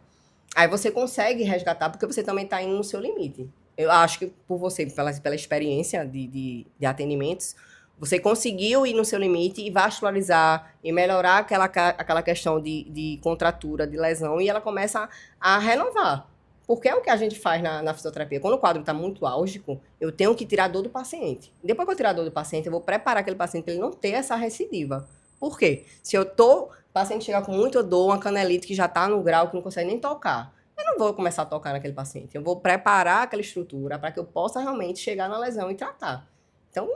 Speaker 2: Aí você consegue resgatar porque você também está indo no seu limite. Eu acho que por você, pela experiência de atendimentos, você conseguiu ir no seu limite e vascularizar e melhorar aquela questão de contratura, de lesão, e ela começa a renovar. Porque é o que a gente faz na fisioterapia. Quando o quadro está muito álgico, eu tenho que tirar a dor do paciente. Depois que eu tirar a dor do paciente, eu vou preparar aquele paciente para ele não ter essa recidiva. Por quê? Se o paciente chegar com muita dor, uma canelite que já está no grau que não consegue nem tocar, eu não vou começar a tocar naquele paciente. Eu vou preparar aquela estrutura para que eu possa realmente chegar na lesão e tratar. Então,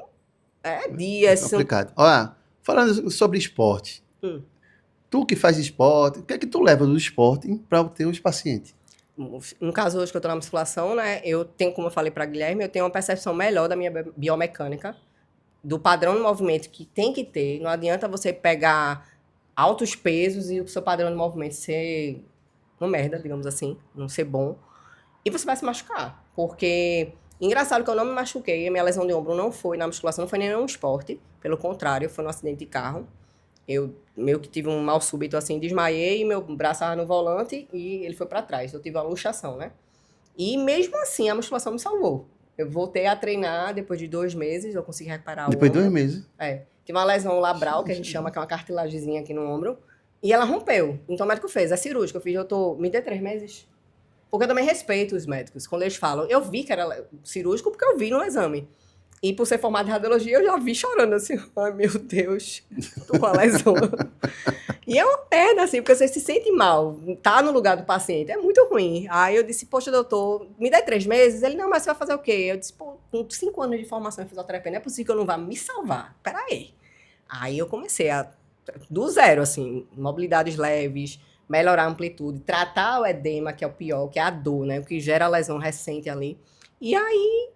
Speaker 2: dias...
Speaker 1: É complicado. Olha, falando sobre esporte, tu que faz esporte, o que é que tu leva do esporte para os teus pacientes?
Speaker 2: No caso hoje que eu estou na musculação, né, eu tenho, como eu falei para Guilherme, eu tenho uma percepção melhor da minha biomecânica, do padrão de movimento que tem que ter. Não adianta você pegar altos pesos e o seu padrão de movimento ser uma merda, digamos assim, não ser bom, e você vai se machucar, porque Engraçado que eu não me machuquei, a minha lesão de ombro não foi na musculação, não foi nem nenhum esporte. Pelo contrário, foi num acidente de carro. Eu meio que tive um mal súbito, assim, desmaiei, meu braço estava no volante e ele foi para trás. Eu tive uma luxação, né? E mesmo assim, a musculação me salvou. Eu voltei a treinar depois de 2 meses, eu consegui recuperar o
Speaker 1: Depois de
Speaker 2: ombro.
Speaker 1: 2 meses.
Speaker 2: Tive uma lesão labral, que a gente chama, que é uma cartilagemzinha aqui no ombro, e ela rompeu. Então o médico fez, é cirúrgico. Eu fiz, me dê 3 meses. Porque eu também respeito os médicos. Quando eles falam, eu vi que era cirúrgico porque eu vi no exame. E por ser formado em radiologia, eu já vi chorando assim, ai meu Deus, tô com a lesão. E é uma perda, assim, porque você se sente mal, tá no lugar do paciente, é muito ruim. Aí eu disse, poxa, doutor, me dá 3 meses? Ele, não, mas você vai fazer o quê? Eu disse, pô, com 5 anos de formação em fisioterapia, não é possível que eu não vá me salvar. Peraí. Aí eu comecei do zero, assim, mobilidades leves, melhorar a amplitude, tratar o edema, que é o pior, que é a dor, né? O que gera a lesão recente ali. E aí,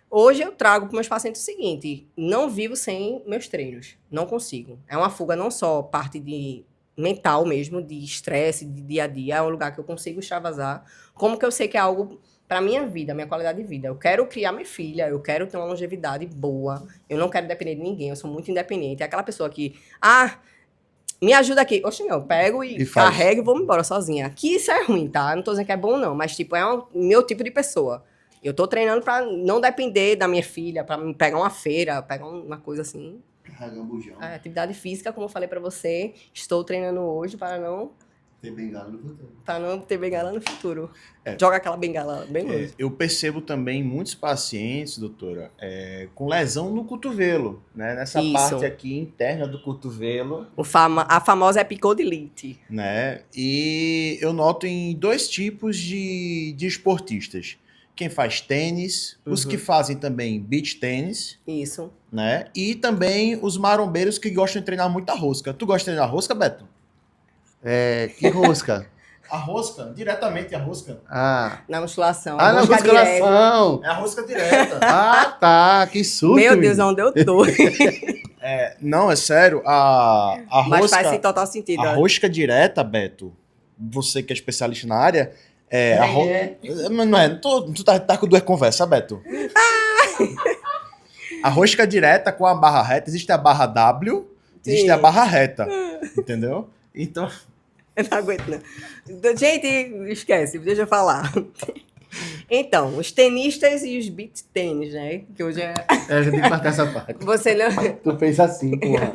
Speaker 2: hoje eu trago para meus pacientes o seguinte, não vivo sem meus treinos, não consigo. É uma fuga não só parte de mental mesmo, de estresse, de dia a dia, é um lugar que eu consigo extravasar, como que eu sei que é algo para minha vida, minha qualidade de vida. Eu quero criar minha filha, eu quero ter uma longevidade boa, eu não quero depender de ninguém, eu sou muito independente. É aquela pessoa que, me ajuda aqui. Oxe, não, eu pego e carrego e vou embora sozinha. Aqui isso é ruim, tá? Não tô dizendo que é bom, não, mas tipo, é o meu tipo de pessoa. Eu tô treinando pra não depender da minha filha, pra pegar uma feira, pegar uma coisa assim.
Speaker 1: Carregar um bujão.
Speaker 2: Atividade física, como eu falei pra você, estou treinando hoje para não
Speaker 1: ter bengala no futuro.
Speaker 2: Para não ter bengala no futuro. Joga aquela bengala bem longe.
Speaker 3: Eu percebo também muitos pacientes, doutora, com lesão no cotovelo, né? Nessa parte aqui interna do cotovelo.
Speaker 2: A famosa epicondilite.
Speaker 3: Né? E eu noto em 2 tipos de esportistas. Quem faz tênis, os que fazem também beach tênis.
Speaker 2: Isso.
Speaker 3: Né? E também os marombeiros que gostam de treinar muita rosca. Tu gosta de treinar rosca, Beto?
Speaker 1: Que rosca?
Speaker 3: A rosca, diretamente a rosca.
Speaker 2: Na musculação.
Speaker 1: Na musculação.
Speaker 3: É a rosca direta.
Speaker 1: Tá, que susto.
Speaker 2: Meu Deus, onde eu tô.
Speaker 3: Não, é sério, a rosca...
Speaker 2: Mas faz total sentido.
Speaker 3: A rosca direta, Beto, você que é especialista na área, Não é, tu tá com 2 conversas, Beto. A rosca direta com a barra reta, existe a barra W, existe a barra reta, entendeu? Então...
Speaker 2: Eu não aguento, não. Gente, esquece, deixa eu falar. Então, os tenistas e os beach tênis, né? Que hoje é...
Speaker 1: Eu tenho que marcar essa parte.
Speaker 2: Você não...
Speaker 1: Tu fez assim, porra.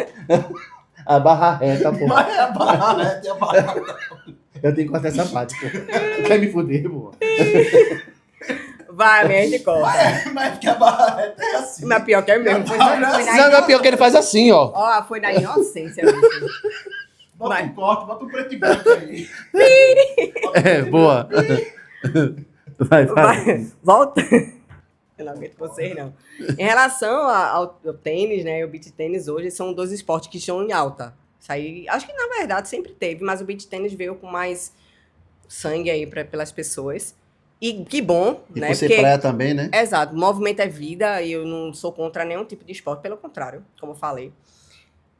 Speaker 1: A barra reta, porra.
Speaker 3: Mas é a barra reta e a barra reta.
Speaker 1: Eu tenho que cortar essa parte, porra. Tu quer me fuder, porra?
Speaker 2: Vai, minha gente corta.
Speaker 3: Mas porque a barra reta é assim.
Speaker 2: Mas pior que é mesmo.
Speaker 1: Não, pior que ele faz assim, ó.
Speaker 2: Ó, foi na inocência, bicho.
Speaker 3: Bota um corte, bota um preto e branco aí.
Speaker 1: Boa. Vai.
Speaker 2: Volta. Eu não aguento vocês, não. Em relação ao tênis, né? O beach tênis hoje são 2 esportes que estão em alta. Isso aí, acho que na verdade sempre teve, mas o beach tênis veio com mais sangue aí pelas pessoas. E que bom,
Speaker 1: e
Speaker 2: né?
Speaker 1: Por ser praia também, né?
Speaker 2: Exato. Movimento é vida e eu não sou contra nenhum tipo de esporte, pelo contrário, como eu falei.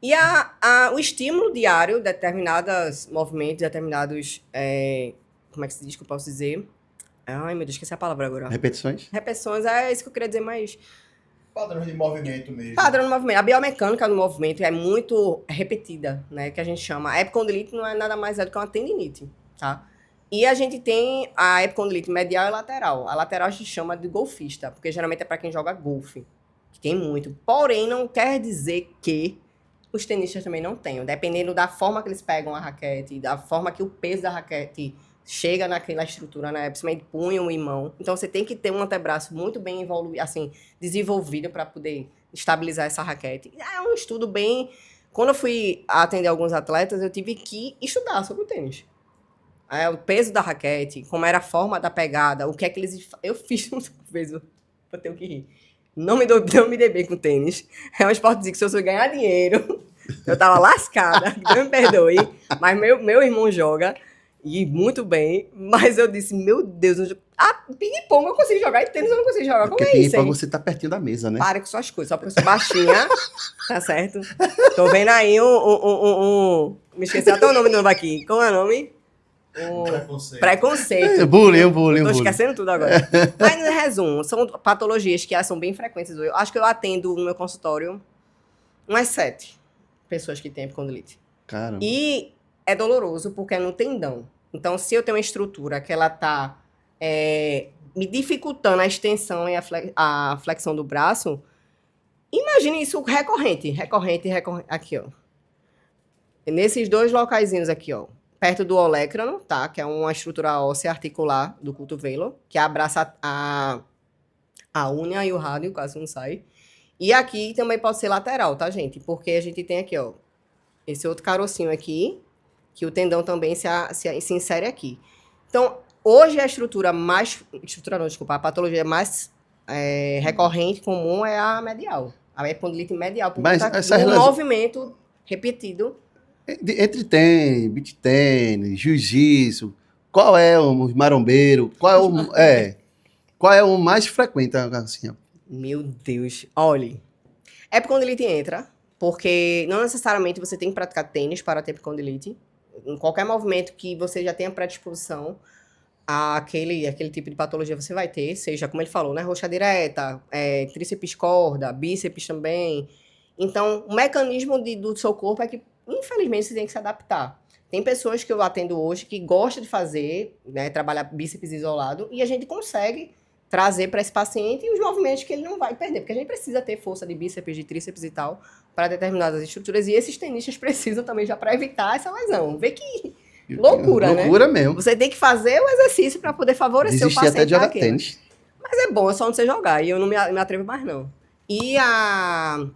Speaker 2: E o estímulo diário de determinados movimentos, determinados... como é que se diz que eu posso dizer? Ai, meu Deus, esqueci a palavra agora.
Speaker 1: Repetições?
Speaker 2: Repetições, é isso que eu queria dizer, mas...
Speaker 3: Padrão de movimento mesmo.
Speaker 2: Padrão de movimento. A biomecânica do movimento é muito repetida, né? Que a gente chama. A epicondilite não é nada mais do que uma tendinite, tá? E a gente tem a epicondilite medial e lateral. A lateral a gente chama de golfista, porque geralmente é para quem joga golfe, que tem muito. Porém, não quer dizer que os tenistas também não tenham. Dependendo da forma que eles pegam a raquete, da forma que o peso da raquete chega naquela estrutura, né? Principalmente punho e mão. Então, você tem que ter um antebraço muito bem assim, desenvolvido para poder estabilizar essa raquete. É um estudo bem... Quando eu fui atender alguns atletas, eu tive que estudar sobre o tênis. O peso da raquete, como era a forma da pegada, o que é que eles... Eu fiz uma vez, vou ter que rir. Não me dei bem com tênis. É um esporte que se eu fosse ganhar dinheiro, eu tava lascada, não me perdoe. Mas meu irmão joga, e muito bem. Mas eu disse, meu Deus, ping-pong eu consigo jogar, e tênis eu não consigo jogar. Como é isso, hein?
Speaker 1: Você tá pertinho da mesa, né?
Speaker 2: Para com suas coisas, só porque eu sou baixinha, tá certo? Tô vendo aí me esqueci até o nome do novo aqui. Como é o nome? preconceito.
Speaker 1: Bullying.
Speaker 2: Tô esquecendo tudo agora. Mas, em resumo, são patologias que são bem frequentes. Eu acho que eu atendo no meu consultório umas 7 pessoas que têm epicondilite.
Speaker 1: Caramba.
Speaker 2: E é doloroso porque é no tendão. Então, se eu tenho uma estrutura que ela tá me dificultando a extensão e a flexão do braço, imagine isso recorrente. Aqui, ó. Nesses 2 locaizinhos aqui, ó. Perto do olecrano, tá? Que é uma estrutura óssea articular do cotovelo, que abraça a unha e o rádio, quase não sai. E aqui também pode ser lateral, tá, gente? Porque a gente tem aqui, ó, esse outro carocinho aqui, que o tendão também se insere aqui. Então, hoje a a patologia mais recorrente, comum, é a medial. A epicondilite medial, por
Speaker 1: Mas
Speaker 2: conta
Speaker 1: essas
Speaker 2: do movimento repetido.
Speaker 1: Entre tênis, beach tênis, jiu-jitsu, qual é o marombeiro? Qual é o mais frequente, assim?
Speaker 2: Meu Deus. Olha, epicondilite entra, porque não necessariamente você tem que praticar tênis para ter epicondilite. Em qualquer movimento que você já tenha predisposição àquele tipo de patologia você vai ter, seja, como ele falou, né, roxa direta, tríceps corda, bíceps também. Então, o mecanismo do seu corpo é que, infelizmente, você tem que se adaptar. Tem pessoas que eu atendo hoje que gostam de fazer, né, trabalhar bíceps isolado, e a gente consegue trazer para esse paciente os movimentos que ele não vai perder, porque a gente precisa ter força de bíceps, de tríceps e tal, para determinadas estruturas, e esses tenistas precisam também já para evitar essa lesão. Vê que loucura, né?
Speaker 1: Loucura mesmo.
Speaker 2: Você tem que fazer o exercício para poder favorecer
Speaker 1: Desistir
Speaker 2: o paciente
Speaker 1: até de jogar
Speaker 2: daquele.
Speaker 1: tênis.
Speaker 2: Mas é bom, é só não você jogar, e eu não me atrevo mais não. E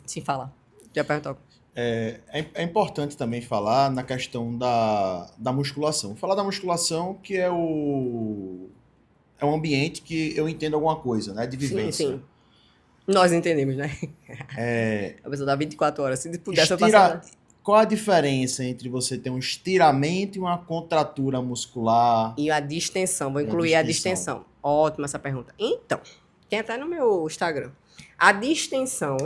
Speaker 2: Se fala. Já perguntou.
Speaker 3: É importante também falar na questão da musculação. Falar da musculação, que é um ambiente que eu entendo alguma coisa, né? De vivência.
Speaker 2: Sim. Nós entendemos, né? A pessoa dá 24 horas. Se pudesse, eu passava...
Speaker 3: Qual a diferença entre você ter um estiramento e uma contratura muscular?
Speaker 2: E a distensão. Vou incluir a distensão. Ótima essa pergunta. Então, tem até no meu Instagram. A distensão,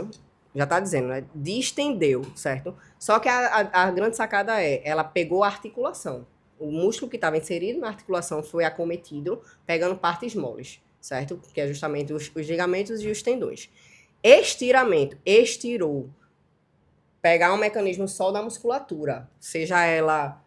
Speaker 2: já tá dizendo, né? Distendeu, certo? Só que a grande sacada ela pegou a articulação. O músculo que estava inserido na articulação foi acometido, pegando partes moles, certo? Que é justamente os ligamentos e os tendões. Estiramento, estirou. Pegar um mecanismo só da musculatura, seja ela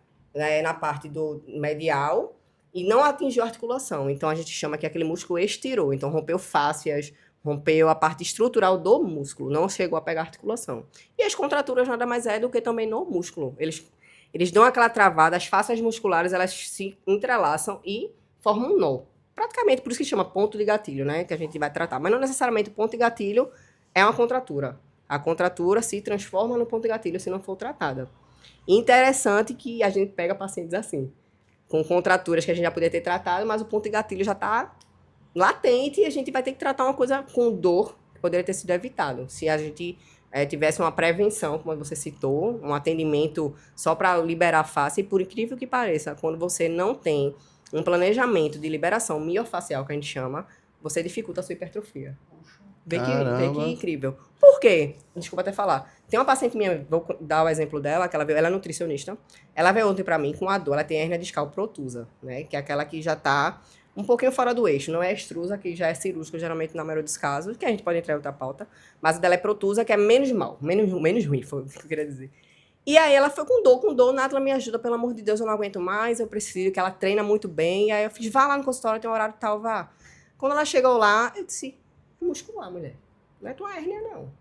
Speaker 2: na parte do medial, e não atingiu a articulação. Então, a gente chama que aquele músculo estirou. Então, rompeu fáscias, rompeu a parte estrutural do músculo, não chegou a pegar a articulação. E as contraturas nada mais é do que também no músculo. Eles dão aquela travada, as fáscias musculares, elas se entrelaçam e formam um nó. Praticamente, por isso que chama ponto de gatilho, né? Que a gente vai tratar. Mas não necessariamente o ponto de gatilho é uma contratura. A contratura se transforma no ponto de gatilho se não for tratada. Interessante que a gente pega pacientes assim, com contraturas que a gente já poderia ter tratado, mas o ponto de gatilho já está latente e a gente vai ter que tratar uma coisa com dor que poderia ter sido evitado. Se a gente tivesse uma prevenção, como você citou, um atendimento só para liberar a face, e por incrível que pareça, quando você não tem um planejamento de liberação miofacial, que a gente chama, você dificulta a sua hipertrofia. Vê que incrível. Por quê? Desculpa até falar. Tem uma paciente minha, vou dar o exemplo dela, que ela é nutricionista. Ela veio ontem pra mim com a dor, ela tem hérnia discal protusa, né? Que é aquela que já tá um pouquinho fora do eixo. Não é extrusa, que já é cirúrgica, geralmente na maioria dos casos, que a gente pode entrar em outra pauta. Mas a dela é protusa, que é menos mal, menos ruim, foi o que eu queria dizer. E aí ela foi com dor, Nátila, me ajuda, pelo amor de Deus, eu não aguento mais, eu preciso, que ela treina muito bem. E aí eu fiz, vá lá no consultório, tem um horário tal, vá. Quando ela chegou lá, eu disse, muscular, mulher. Não é tua hérnia, não.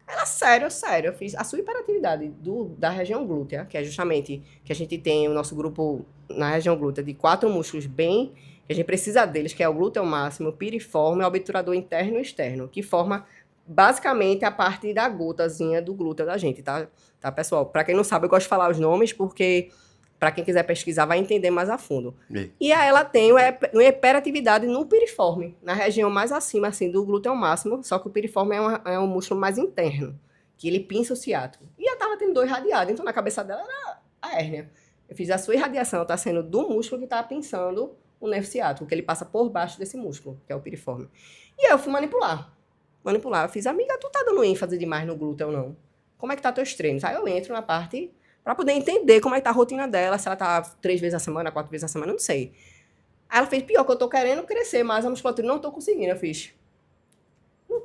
Speaker 2: Ela, sério, eu fiz a sua hiperatividade da região glútea, que é justamente que a gente tem o nosso grupo na região glútea de 4 músculos bem, que a gente precisa deles, que é o glúteo máximo, o piriforme, o obturador interno e externo, que forma basicamente a parte da gotazinha do glúteo da gente, tá pessoal? Para quem não sabe, eu gosto de falar os nomes, porque para quem quiser pesquisar vai entender mais a fundo. E aí ela tem uma hiperatividade no piriforme, na região mais acima assim, do glúteo máximo, só que o piriforme é um músculo mais interno, que ele pinça o ciático. E ela estava tendo dor irradiada, então na cabeça dela era a hérnia. Eu fiz a sua irradiação, está sendo do músculo que está pinçando o nervo ciático, que ele passa por baixo desse músculo, que é o piriforme. E aí eu fui manipular. Eu fiz, amiga, tu tá dando ênfase demais no glúteo ou não? Como é que tá teus treinos? Aí eu entro na parte Pra poder entender como é que tá a rotina dela, se ela tá 3 vezes a semana, 4 vezes a semana, não sei. Aí ela fez, pior que eu tô querendo crescer mais a musculatura, não tô conseguindo. Eu fiz,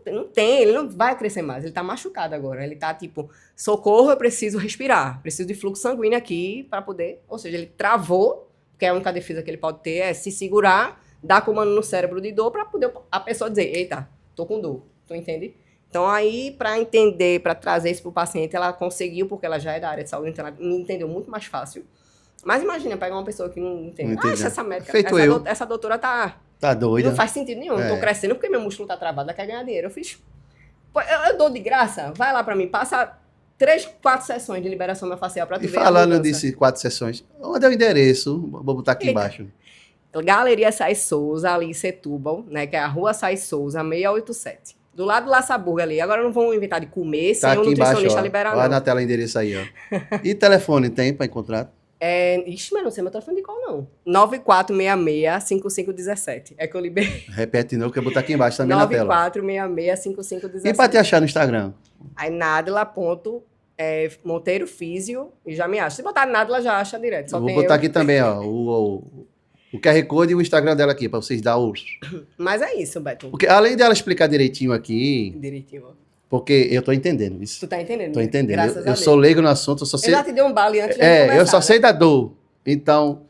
Speaker 2: não tem, ele não vai crescer mais, ele tá machucado agora. Ele tá tipo, socorro, eu preciso respirar, preciso de fluxo sanguíneo aqui pra poder... Ou seja, ele travou, porque a única defesa que ele pode ter é se segurar, dar comando no cérebro de dor pra poder a pessoa dizer, eita, tô com dor, tu entende? Então aí, pra entender, pra trazer isso pro paciente, ela conseguiu, porque ela já é da área de saúde, então ela me entendeu muito mais fácil. Mas imagina, pegar uma pessoa que não entende.
Speaker 1: Não entende,
Speaker 2: Essa médica,
Speaker 1: feito eu.
Speaker 2: essa doutora tá...
Speaker 1: Tá doida.
Speaker 2: Não faz sentido nenhum. Eu tô
Speaker 1: É.
Speaker 2: crescendo porque meu músculo tá travado, ela quer ganhar dinheiro. Eu fiz. Pô, eu dou de graça, vai lá pra mim, passa 3, 4 sessões de liberação miofascial pra tu
Speaker 1: E
Speaker 2: ver a
Speaker 1: falando
Speaker 2: mudança.
Speaker 1: disso, 4 sessões, onde é o endereço? Vou botar aqui
Speaker 2: Eita.
Speaker 1: embaixo.
Speaker 2: Galeria Sais Souza, ali em Setúbal, né? Que é a Rua Sais Souza, 687. Do lado do Laçaburga ali. Agora não vão inventar de comer
Speaker 1: Tá
Speaker 2: sem o
Speaker 1: aqui embaixo,
Speaker 2: nutricionista
Speaker 1: ó.
Speaker 2: liberar,
Speaker 1: Olha
Speaker 2: não.
Speaker 1: na tela o endereço aí, ó. E telefone tem pra encontrar?
Speaker 2: Ixi, mas não sei meu telefone de qual, não. 9466-5517. É que eu liberei.
Speaker 1: Repete de novo, que eu vou botar aqui embaixo também na tela.
Speaker 2: 9466-5517.
Speaker 1: E pra te achar no Instagram?
Speaker 2: Aí Nadila.monteiro Físio e já me acha. Se botar Nadila, já acha direto. Só
Speaker 1: Eu vou
Speaker 2: tem
Speaker 1: botar
Speaker 2: eu.
Speaker 1: aqui também, ó, o QR Code e o Instagram dela aqui, pra vocês dar os...
Speaker 2: Mas é isso, Beto.
Speaker 1: Porque além dela explicar direitinho aqui,
Speaker 2: Direitinho. Ó.
Speaker 1: porque eu tô entendendo isso.
Speaker 2: Tu tá entendendo?
Speaker 1: Tô
Speaker 2: né?
Speaker 1: entendendo.
Speaker 2: Graças
Speaker 1: Eu
Speaker 2: a Deus.
Speaker 1: sou leigo no assunto, eu só
Speaker 2: Eu
Speaker 1: sei...
Speaker 2: já te dei um bale antes de
Speaker 1: eu
Speaker 2: começar,
Speaker 1: só sei
Speaker 2: né?
Speaker 1: da dor. Então,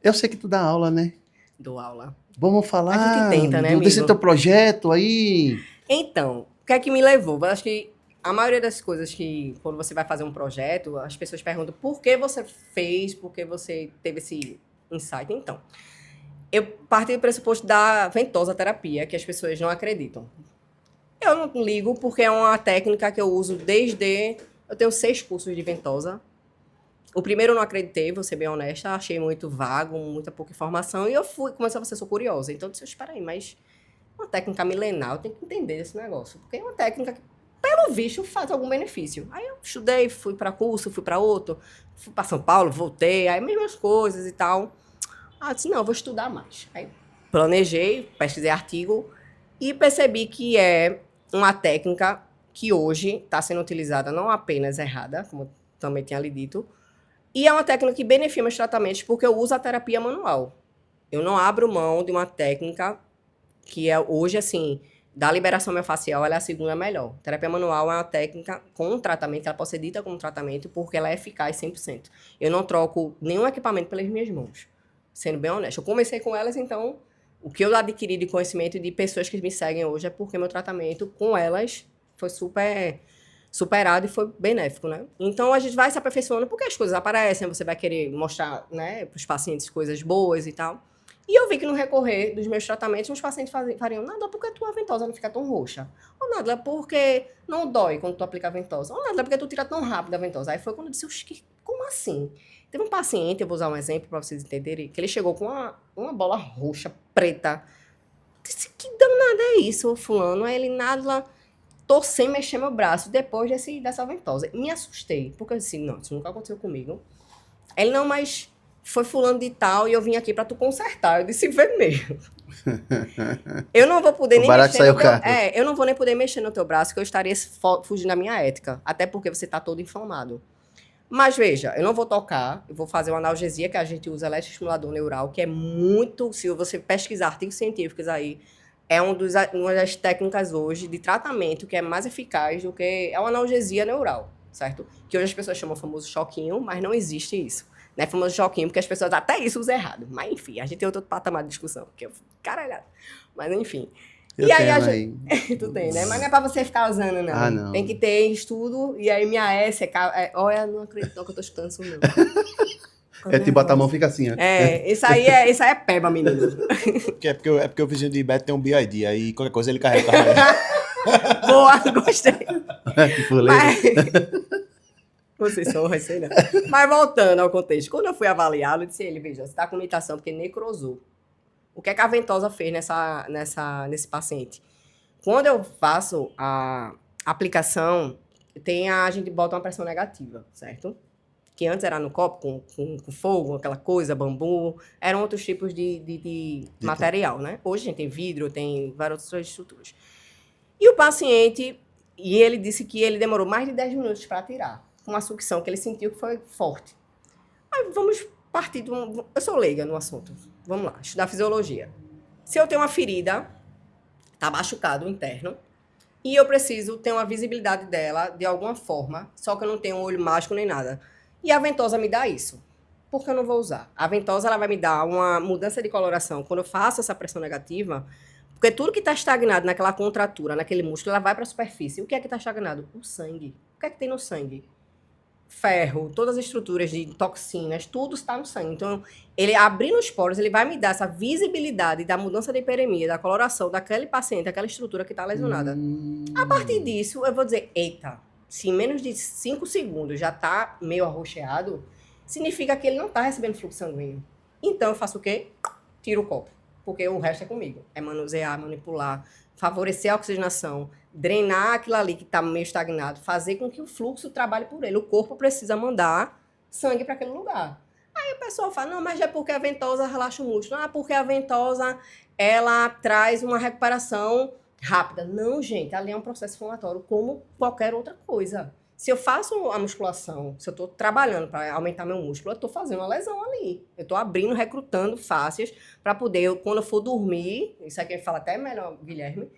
Speaker 1: eu sei que tu dá aula, né?
Speaker 2: Dou aula.
Speaker 1: Vamos falar
Speaker 2: A gente tenta, né,
Speaker 1: desse
Speaker 2: amigo?
Speaker 1: teu projeto aí.
Speaker 2: Então, o que é que me levou? Eu acho que a maioria das coisas que, quando você vai fazer um projeto, as pessoas perguntam por que você fez, por que você teve esse insight. Então, eu parti do pressuposto da ventosa terapia, que as pessoas não acreditam. Eu não ligo, porque é uma técnica que eu uso desde... Eu tenho 6 cursos de ventosa. O primeiro eu não acreditei, vou ser bem honesta, achei muito vago, muita pouca informação, e eu comecei a ser sou curiosa. Então eu disse, espera aí, mas uma técnica milenar, eu tenho que entender esse negócio, porque é uma técnica que, pelo visto, faz algum benefício. Aí eu estudei, fui para curso, fui para outro, fui para São Paulo, voltei, aí mesmas coisas e tal. Aí eu disse, não, eu vou estudar mais. Aí planejei, pesquisei artigo e percebi que é uma técnica que hoje está sendo utilizada não apenas errada, como também tinha lhe dito, e é uma técnica que beneficia meus tratamentos porque eu uso a terapia manual. Eu não abro mão de uma técnica que é hoje, assim, da liberação miofascial, ela é a segunda melhor. Terapia manual é uma técnica com tratamento, ela pode ser dita como tratamento porque ela é eficaz 100%. Eu não troco nenhum equipamento pelas minhas mãos, sendo bem honesto. Eu comecei com elas, então, o que eu adquiri de conhecimento de pessoas que me seguem hoje é porque meu tratamento com elas foi superado e foi benéfico, né? Então, a gente vai se aperfeiçoando porque as coisas aparecem, você vai querer mostrar, né, para os pacientes coisas boas e tal. E eu vi que no recorrer dos meus tratamentos, os pacientes fariam, Nadila, por que tua ventosa não fica tão roxa? Ou Nadila, porque não dói quando tu aplica a ventosa? Ou Nadila, porque tu tira tão rápido a ventosa? Aí foi quando eu disse, como assim? Teve um paciente, eu vou usar um exemplo para vocês entenderem, que ele chegou com uma bola roxa, preta. Disse, que danada é isso, fulano? Aí ele, Nadila... Tô sem mexer meu braço depois dessa ventosa. Me assustei, porque eu disse, não, isso nunca aconteceu comigo. Ele, não, mas foi fulano de tal e eu vim aqui pra tu consertar. Eu disse, vê mesmo. Eu não vou poder
Speaker 1: O
Speaker 2: nem
Speaker 1: barato
Speaker 2: mexer
Speaker 1: saiu
Speaker 2: no teu...
Speaker 1: caro.
Speaker 2: eu não vou nem poder mexer no teu braço, que eu estaria fugindo da minha ética. Até porque você tá todo inflamado. Mas veja, eu não vou tocar, eu vou fazer uma analgesia, que a gente usa eletroestimulador neural, que é muito... Se você pesquisar artigos científicos aí, é uma das técnicas hoje de tratamento que é mais eficaz do que... É uma analgesia neural, certo? Que hoje as pessoas chamam o famoso choquinho, mas não existe isso. Né? Famoso choquinho, porque as pessoas até isso usam errado. Mas enfim, a gente tem outro patamar de discussão. Que eu... Caralho. Mas enfim.
Speaker 1: Eu
Speaker 2: e aí
Speaker 1: tenho
Speaker 2: a gente... Tu tem, né? Mas não é pra você ficar usando, não.
Speaker 1: Ah, não.
Speaker 2: Tem que ter estudo. E aí minha S olha, não acredito não que eu tô escutando isso, não.
Speaker 1: É tipo, botar a mão fica assim, ó.
Speaker 2: Isso aí é peba, menino.
Speaker 3: É porque o vizinho de Beto tem um BID, aí qualquer coisa ele carrega o carro.
Speaker 2: Boa, gostei.
Speaker 1: Que fuleiro.
Speaker 2: Mas... Vocês são recém, Mas voltando ao contexto, quando eu fui avaliá-lo, eu disse, ele, veja, você tá com limitação porque necrosou. O que é que a ventosa fez nesse paciente? Quando eu faço a aplicação, a gente bota uma pressão negativa, certo? Que antes era no copo, com fogo, aquela coisa, bambu, eram outros tipos de material, né? Hoje a gente tem vidro, tem várias outras estruturas. E o paciente, ele disse que ele demorou mais de 10 minutos para tirar. com uma sucção que ele sentiu que foi forte. Mas vamos partir eu sou leiga no assunto. Vamos lá, estudar fisiologia. Se eu tenho uma ferida, tá machucado interno, e eu preciso ter uma visibilidade dela de alguma forma, só que eu não tenho um olho mágico nem nada. E a ventosa me dá isso. Por que eu não vou usar? A ventosa ela vai me dar uma mudança de coloração quando eu faço essa pressão negativa, porque tudo que está estagnado naquela contratura, naquele músculo, ela vai para a superfície. O que é que está estagnado? O sangue. O que é que tem no sangue? Ferro, todas as estruturas de toxinas, tudo está no sangue. Então, ele abrindo os poros, ele vai me dar essa visibilidade da mudança de hiperemia, da coloração daquele paciente, daquela estrutura que está lesionada. A partir disso, eu vou dizer, eita, se em menos de 5 segundos já está meio arroxeado, significa que ele não está recebendo fluxo sanguíneo. Então, eu faço o quê? Tiro o copo. Porque o resto é comigo. É manusear, manipular, favorecer a oxigenação, drenar aquilo ali que está meio estagnado, fazer com que o fluxo trabalhe por ele. O corpo precisa mandar sangue para aquele lugar. Aí o pessoal fala, não, mas é porque a ventosa relaxa o músculo. Ah, porque a ventosa, ela traz uma recuperação rápida. Não, gente, ali é um processo inflamatório como qualquer outra coisa. Se eu faço a musculação, se eu estou trabalhando para aumentar meu músculo, eu estou fazendo uma lesão ali. Eu estou abrindo, recrutando fáscias para poder, quando eu for dormir, isso aqui fala até melhor, Guilherme,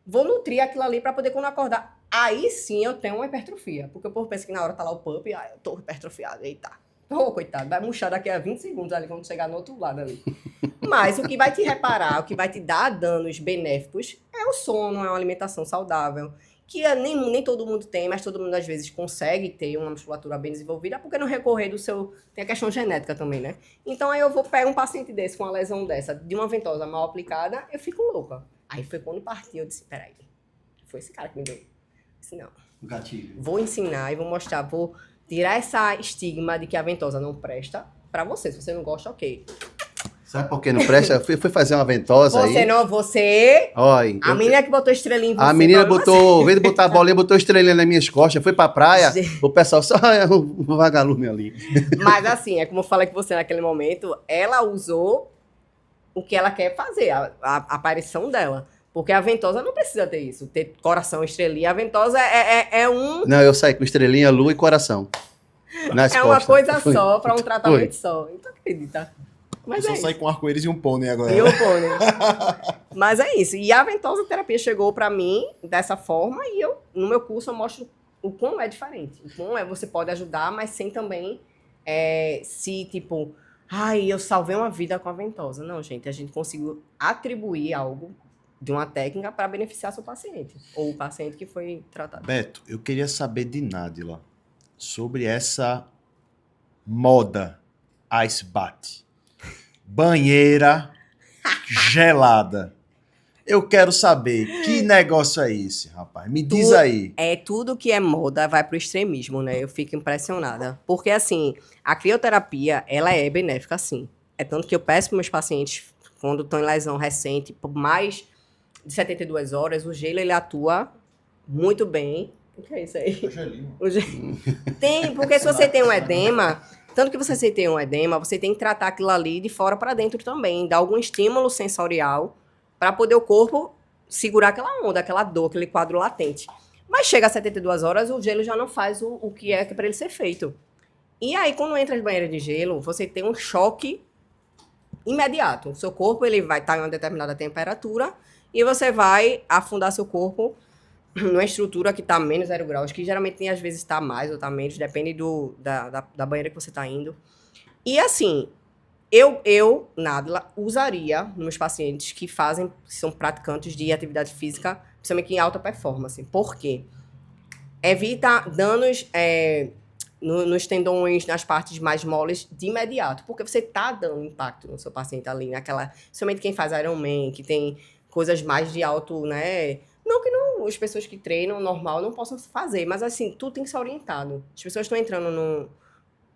Speaker 2: vou nutrir aquilo ali para poder, quando eu acordar, aí sim eu tenho uma hipertrofia. Porque o povo pensa que na hora tá lá o pump, eu tô hipertrofiado, eita. Coitado, vai murchar daqui a 20 segundos ali, quando chegar no outro lado ali. Mas o que vai te reparar, o que vai te dar danos benéficos é o sono, é uma alimentação saudável, que nem todo mundo tem, mas todo mundo às vezes consegue ter uma musculatura bem desenvolvida, porque no recorrer do seu... Tem a questão genética também, né? Então aí eu vou pegar um paciente desse com uma lesão dessa, de uma ventosa mal aplicada, eu fico louca. Aí foi quando partiu, eu disse, peraí, foi esse cara que me deu. Eu disse, não,
Speaker 1: Gatilho.
Speaker 2: vou ensinar e vou mostrar, vou tirar essa estigma de que a ventosa não presta pra você. Se você não gosta, ok.
Speaker 1: Sabe por que não presta? Eu fui fazer uma ventosa aí. Olha,
Speaker 2: A menina que botou estrelinha em você.
Speaker 1: a menina botou, ao invés de botar a bolinha, botou estrelinha nas minhas costas, foi pra praia, o pessoal só um vagalume ali.
Speaker 2: Mas assim, é como eu falei com você naquele momento, ela usou o que ela quer fazer, a aparição dela. Porque a ventosa não precisa ter isso, ter coração, estrelinha. A ventosa é um...
Speaker 1: Não, eu saí com estrelinha, lua e coração. Nas
Speaker 2: É uma
Speaker 1: costas.
Speaker 2: coisa
Speaker 1: Foi.
Speaker 2: só, para um tratamento
Speaker 1: Foi.
Speaker 2: só. Então acredita. Mas
Speaker 3: Eu
Speaker 2: é
Speaker 3: só saí
Speaker 2: isso.
Speaker 3: com arco-íris e um pônei agora.
Speaker 2: E o pônei. Mas é isso. E a ventosa terapia chegou para mim dessa forma e eu, no meu curso, eu mostro o quão é diferente. O quão você pode ajudar, mas sem também se, tipo, ai, eu salvei uma vida com a ventosa. Não, gente, a gente conseguiu atribuir algo de uma técnica para beneficiar seu paciente. Ou o paciente que foi tratado.
Speaker 3: Beto, eu queria saber de Nádila sobre essa moda ice bath. Banheira gelada. Eu quero saber que negócio é esse, rapaz. Me diz aí.
Speaker 2: Tudo que é moda vai pro extremismo, né? Eu fico impressionada. Porque, assim, a crioterapia, ela é benéfica, sim. É tanto que eu peço para meus pacientes, quando estão em lesão recente, por mais de 72 horas, o gelo, ele atua muito bem. O que é isso aí? Tem, porque se você tem um edema... Tanto que você tem um edema, você tem que tratar aquilo ali de fora para dentro também. Dar algum estímulo sensorial para poder o corpo segurar aquela onda, aquela dor, aquele quadro latente. Mas chega a 72 horas, o gelo já não faz o que é para ele ser feito. E aí, quando entra as banheiras de gelo, você tem um choque imediato. O seu corpo ele vai estar em uma determinada temperatura e você vai afundar seu corpo numa estrutura que está menos 0 graus, que geralmente às vezes está mais ou está menos, depende da banheira que você está indo. E assim, eu, Nádila, usaria nos meus pacientes que são praticantes de atividade física, principalmente em alta performance. Por quê? Evita danos nos tendões, nas partes mais moles de imediato, porque você está dando impacto no seu paciente ali, principalmente quem faz Ironman, que tem coisas mais de alto, né? Não que as pessoas que treinam normal não possam fazer, mas assim, tudo tem que ser orientado. As pessoas estão entrando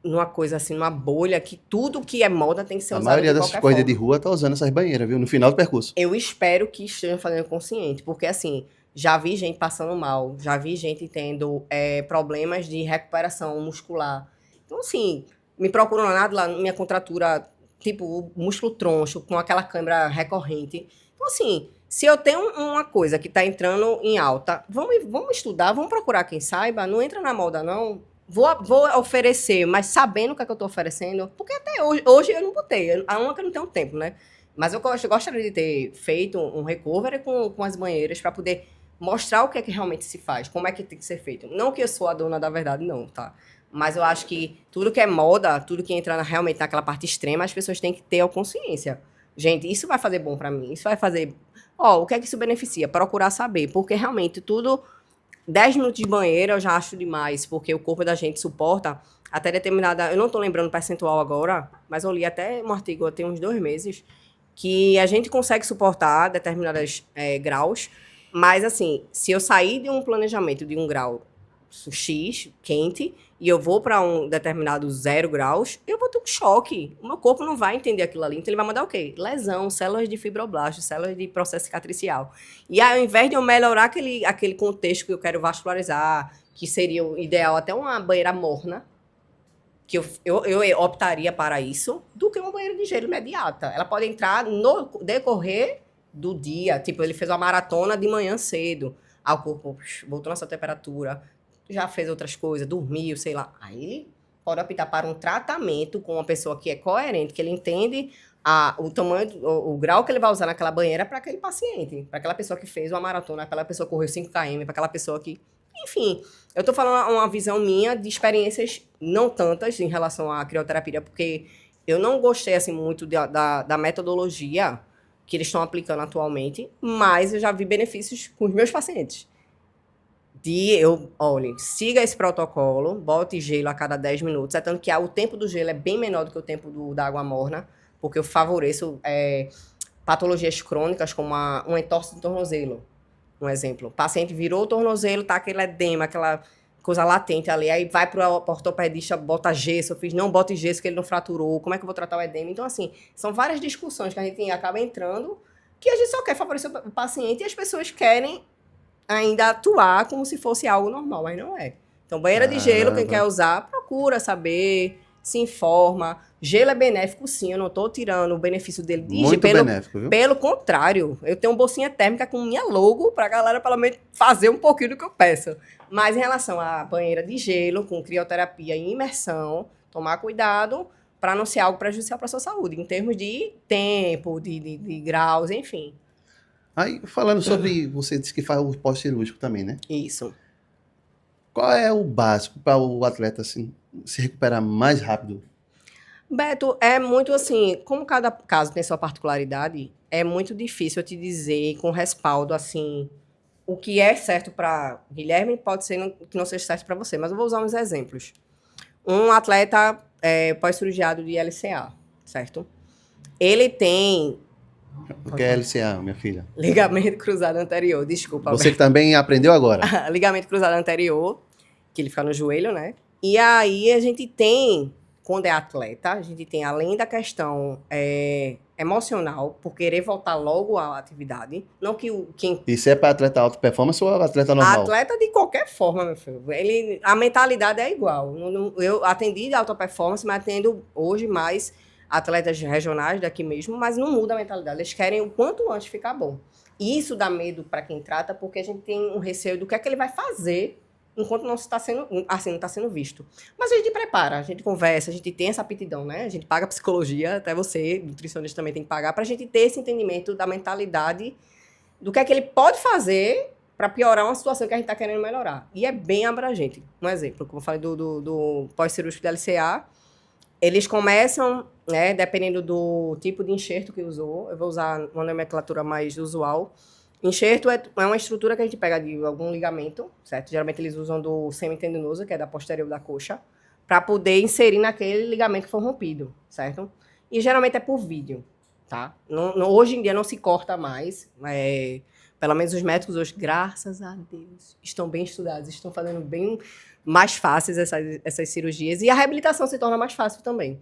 Speaker 2: numa coisa assim, numa bolha, que tudo que é moda tem que ser
Speaker 1: A
Speaker 2: usado
Speaker 1: maioria
Speaker 2: de
Speaker 1: dessas
Speaker 2: qualquer
Speaker 1: corridas
Speaker 2: forma.
Speaker 1: de rua tá usando essas banheiras, viu? No final do percurso.
Speaker 2: Eu espero que estejam fazendo consciente, porque assim, já vi gente passando mal, já vi gente tendo problemas de recuperação muscular. Então assim, me procuram lá, minha contratura, tipo, o músculo troncho, com aquela câimbra recorrente. Então assim, se eu tenho uma coisa que está entrando em alta, vamos estudar, vamos procurar quem saiba, não entra na moda não, vou oferecer, mas sabendo o que é que eu estou oferecendo, porque até hoje eu não botei, a uma que eu não tenho tempo, né? Mas eu gostaria de ter feito um recovery com as banheiras para poder mostrar o que é que realmente se faz, como é que tem que ser feito. Não que eu sou a dona da verdade, não, tá? Mas eu acho que tudo que é moda, tudo que entra realmente naquela parte extrema, as pessoas têm que ter a consciência. Gente, isso vai fazer bom para mim, isso vai fazer... o que é que isso beneficia? Procurar saber, porque realmente tudo... 10 minutos de banheira eu já acho demais, porque o corpo da gente suporta até determinada... Eu não tô lembrando o percentual agora, mas eu li até um artigo tem uns 2 meses, que a gente consegue suportar determinados graus, mas assim, se eu sair de um planejamento de um grau X, quente, e eu vou para um determinado 0 graus, eu vou ter um choque. O meu corpo não vai entender aquilo ali, então ele vai mandar o quê? Lesão, células de fibroblasto, células de processo cicatricial. E aí, ao invés de eu melhorar aquele contexto que eu quero vascularizar, que seria o ideal até uma banheira morna, que eu optaria para isso, do que uma banheira de gelo imediata. Ela pode entrar no decorrer do dia. Tipo, ele fez uma maratona de manhã cedo. O corpo voltou na sua temperatura, já fez outras coisas, dormiu, sei lá. Aí ele pode optar para um tratamento com uma pessoa que é coerente, que ele entende o tamanho, o grau que ele vai usar naquela banheira para aquele paciente, para aquela pessoa que fez uma maratona, aquela pessoa que correu 5 km, para aquela pessoa que... Enfim, eu tô falando uma visão minha de experiências não tantas em relação à crioterapia, porque eu não gostei assim muito da metodologia que eles estão aplicando atualmente, mas eu já vi benefícios com os meus pacientes. Olha, siga esse protocolo, bote gelo a cada 10 minutos, é tanto que o tempo do gelo é bem menor do que o tempo da água morna, porque eu favoreço patologias crônicas como uma entorse do tornozelo. Um exemplo, o paciente virou o tornozelo, tá aquele edema, aquela coisa latente ali, aí vai para o ortopedista, bota gesso, eu fiz, não bote gesso que ele não fraturou, como é que eu vou tratar o edema? Então, assim, são várias discussões que a gente acaba entrando, que a gente só quer favorecer o paciente e as pessoas querem ainda atuar como se fosse algo normal, mas não é. Então, banheira de gelo, quem quer usar, procura saber, se informa. Gelo é benéfico, sim, eu não estou tirando o benefício dele de
Speaker 1: Muito benéfico, viu?
Speaker 2: Pelo contrário, eu tenho bolsinha térmica com minha logo para a galera, pelo menos, fazer um pouquinho do que eu peço. Mas em relação à banheira de gelo, com crioterapia e imersão, tomar cuidado para não ser algo prejudicial para a sua saúde, em termos de tempo, de graus, enfim.
Speaker 1: Aí, falando sobre, você disse que faz o pós-cirúrgico também, né?
Speaker 2: Isso.
Speaker 1: Qual é o básico para o atleta assim, se recuperar mais rápido?
Speaker 2: Beto, é muito assim, como cada caso tem sua particularidade, é muito difícil eu te dizer com respaldo, assim, o que é certo para Guilherme pode ser que não seja certo para você, mas eu vou usar uns exemplos. Um atleta pós-cirurgiado de LCA, certo? Ele tem...
Speaker 1: O que é LCA, minha filha?
Speaker 2: Ligamento cruzado anterior, desculpa.
Speaker 1: Você que também aprendeu agora.
Speaker 2: Ligamento cruzado anterior, que ele fica no joelho, né? E aí a gente tem, quando é atleta, a gente tem, além da questão emocional, por querer voltar logo à atividade, não que quem...
Speaker 1: Isso é para atleta alta performance ou atleta normal?
Speaker 2: Atleta de qualquer forma, meu filho. A mentalidade é igual. Eu atendi de alta performance, mas atendo hoje mais atletas regionais daqui mesmo, mas não muda a mentalidade. Eles querem o quanto antes ficar bom. E isso dá medo para quem trata, porque a gente tem um receio do que é que ele vai fazer enquanto não está sendo, assim, não está sendo visto. Mas a gente prepara, a gente conversa, a gente tem essa aptidão, né? A gente paga psicologia, até você, nutricionista, também tem que pagar, para a gente ter esse entendimento da mentalidade do que é que ele pode fazer para piorar uma situação que a gente está querendo melhorar. E é bem abrangente. Um exemplo, como eu falei do pós-cirúrgico da LCA, eles começam, né, dependendo do tipo de enxerto que usou, eu vou usar uma nomenclatura mais usual. Enxerto é uma estrutura que a gente pega de algum ligamento, certo? Geralmente eles usam do semitendinoso, que é da posterior da coxa, para poder inserir naquele ligamento que foi rompido, certo? E geralmente é por vídeo, tá? Hoje em dia não se corta mais, pelo menos os médicos hoje, graças a Deus, estão bem estudados, estão fazendo bem mais fáceis essas cirurgias, e a reabilitação se torna mais fácil também,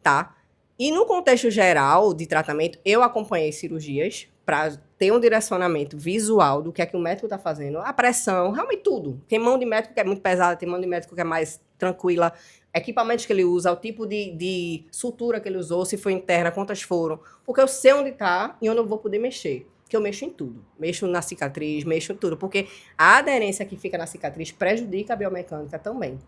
Speaker 2: tá? E no contexto geral de tratamento, eu acompanhei cirurgias para ter um direcionamento visual do que é que o médico está fazendo, a pressão, realmente tudo. Tem mão de médico que é muito pesada, tem mão de médico que é mais tranquila, equipamentos que ele usa, o tipo de sutura que ele usou, se foi interna, quantas foram, porque eu sei onde está e onde eu vou poder mexer. Porque eu mexo em tudo. Mexo na cicatriz, mexo em tudo. Porque a aderência que fica na cicatriz prejudica a biomecânica também.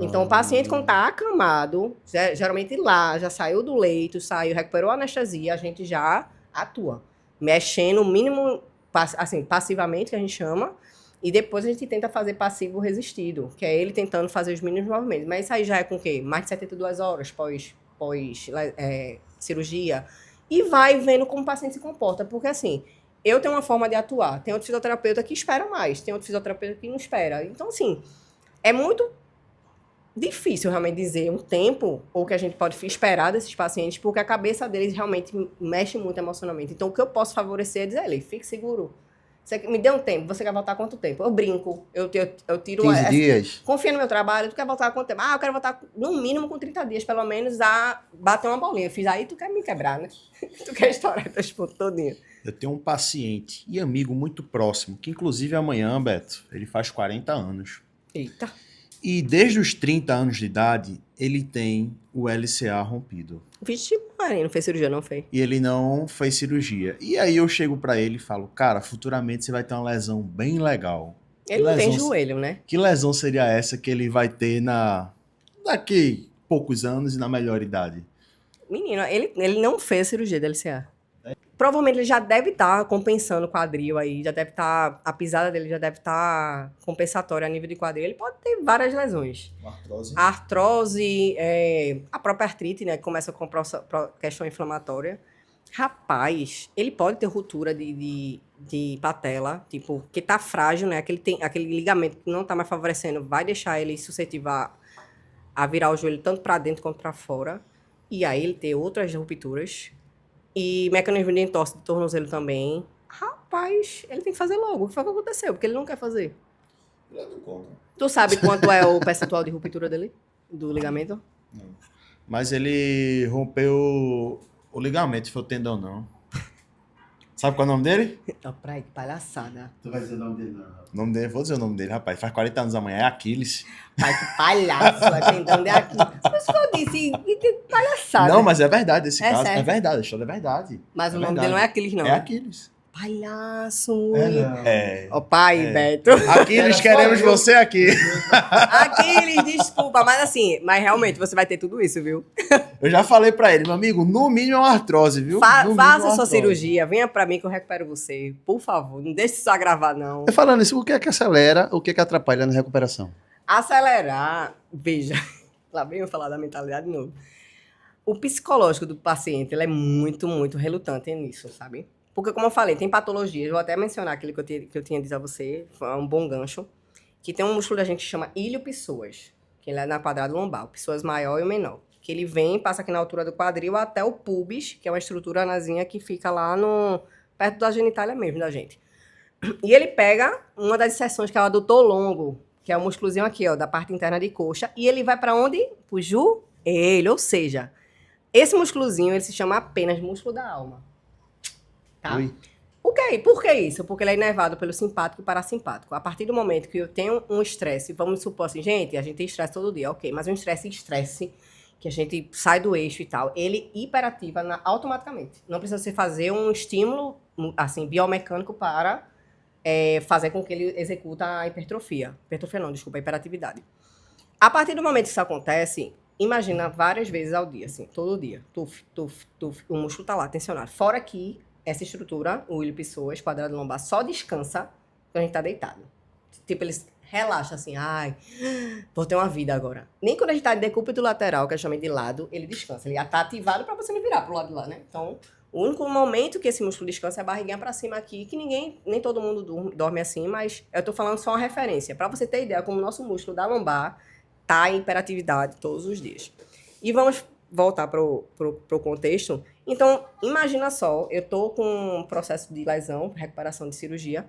Speaker 2: Então, o paciente, quando está acamado, geralmente lá, já saiu do leito, recuperou a anestesia, a gente já atua. Mexendo o mínimo, assim, passivamente, que a gente chama, e depois a gente tenta fazer passivo resistido, que é ele tentando fazer os mínimos movimentos. Mas isso aí já é com o quê? Mais de 72 horas pós cirurgia. E vai vendo como o paciente se comporta. Porque, assim, eu tenho uma forma de atuar. Tem outro fisioterapeuta que espera mais. Tem outro fisioterapeuta que não espera. Então, assim, é muito difícil realmente dizer um tempo ou que a gente pode esperar desses pacientes, porque a cabeça deles realmente mexe muito emocionalmente. Então, o que eu posso favorecer é dizer, ele, fique seguro. Você me dê um tempo, você quer voltar quanto tempo? Eu brinco, eu tiro...
Speaker 1: 15 dias.
Speaker 2: Confia no meu trabalho, tu quer voltar quanto tempo? Eu quero voltar no mínimo com 30 dias, pelo menos, a bater uma bolinha. Eu fiz aí, tu quer me quebrar, né? Tu quer estourar teus pontos todinhos.
Speaker 3: Eu tenho um paciente e amigo muito próximo, que inclusive amanhã, Beto, ele faz 40 anos.
Speaker 2: Eita.
Speaker 3: E desde os 30 anos de idade, ele tem o LCA rompido.
Speaker 2: Vixe, Maria, não fez cirurgia, não fez?
Speaker 3: E ele não fez cirurgia. E aí eu chego pra ele e falo, cara, futuramente você vai ter uma lesão bem legal.
Speaker 2: Ele não tem joelho, né?
Speaker 3: Que lesão seria essa que ele vai ter daqui poucos anos e na melhor idade?
Speaker 2: Menino, ele não fez cirurgia de LCA. Provavelmente ele já deve estar compensando o quadril aí, já deve estar, a pisada dele já deve estar compensatória a nível de quadril. Ele pode ter várias lesões.
Speaker 3: Artrose.
Speaker 2: A artrose, a própria artrite, né, que começa com questão inflamatória. Rapaz, ele pode ter ruptura de patela, tipo, que tá frágil, né, aquele ligamento que não tá mais favorecendo, vai deixar ele suscetível a virar o joelho tanto para dentro quanto para fora. E aí ele ter outras rupturas. E mecanismo de entorse do tornozelo também. Rapaz, ele tem que fazer logo. O que foi que aconteceu? Porque ele não quer fazer. Tu sabe quanto é o percentual de ruptura dele? Do ligamento?
Speaker 3: Não. Mas ele rompeu o ligamento, foi o tendão não. Sabe qual é o nome dele?
Speaker 2: Praia, que palhaçada.
Speaker 1: Tu vai dizer o nome dele, não.
Speaker 3: O nome dele, vou dizer o nome dele, rapaz. Faz 40 anos amanhã, é Aquiles.
Speaker 2: Pai, que palhaço. É tendão de aqui. Por isso que eu disse, que palhaçada.
Speaker 3: Não, mas é verdade esse
Speaker 2: É
Speaker 3: caso.
Speaker 2: sério?
Speaker 3: É verdade, a história é verdade.
Speaker 2: Mas
Speaker 3: É
Speaker 2: o nome
Speaker 3: verdade.
Speaker 2: dele não é Aquiles, não.
Speaker 3: É Aquiles.
Speaker 2: Palhaço.
Speaker 3: É.
Speaker 2: Ó, pai, Beto.
Speaker 3: Aquiles, queremos você aqui.
Speaker 2: Aquiles, desculpa. Mas realmente você vai ter tudo isso, viu?
Speaker 3: Eu já falei pra ele, meu amigo, no mínimo é uma artrose, viu? No mínimo é
Speaker 2: Faça
Speaker 3: uma
Speaker 2: sua
Speaker 3: artrose.
Speaker 2: cirurgia. Venha pra mim que eu recupero você. Por favor, não deixe isso agravar, não.
Speaker 1: Eu falando isso, o que é que acelera, o que é que atrapalha na recuperação?
Speaker 2: Acelerar, veja, lá vem eu falar da mentalidade de novo. O psicológico do paciente, ele é muito, muito relutante nisso, sabe? Porque, como eu falei, tem patologias, vou até mencionar aquele que eu tinha dito a você, foi um bom gancho, que tem um músculo da gente que chama ilio-psoas, que ele é na quadrado lombar, o psoas maior e o menor, que ele vem, passa aqui na altura do quadril até o pubis, que é uma estrutura nasinha que fica lá perto da genitália mesmo da gente. E ele pega uma das seções que é o adutor longo, que é o músculozinho aqui, ó, da parte interna de coxa, e ele vai para onde? Pro joelho, ou seja, esse músculozinho, ele se chama apenas músculo da alma. Tá?
Speaker 1: Ui.
Speaker 2: Por que isso? Porque ele é inervado pelo simpático e parasimpático. A partir do momento que eu tenho um estresse, vamos supor assim, gente, a gente tem estresse todo dia, ok, mas um estresse, que a gente sai do eixo e tal, ele hiperativa automaticamente. Não precisa você fazer um estímulo, assim, biomecânico para fazer com que ele executa a hipertrofia. Hipertrofia não, desculpa, a hiperatividade. A partir do momento que isso acontece, imagina várias vezes ao dia, assim, todo dia. Tuf, tuf, tuf, o músculo tá lá, tensionado. Fora que essa estrutura, o ilio-psoas, quadrado lombar, só descansa quando a gente tá deitado. Tipo, ele relaxa assim, ai, vou ter uma vida agora. Nem quando a gente tá de decúbito lateral, que é chamado de lado, ele descansa. Ele já tá ativado para você não virar pro lado de lá, né? Então, o único momento que esse músculo descansa é a barriguinha para cima aqui, que nem todo mundo dorme assim, mas eu tô falando só uma referência. Para você ter ideia como o nosso músculo da lombar tá em hiperatividade todos os dias. E vamos voltar pro contexto. Então, imagina só, eu tô com um processo de lesão, recuperação de cirurgia,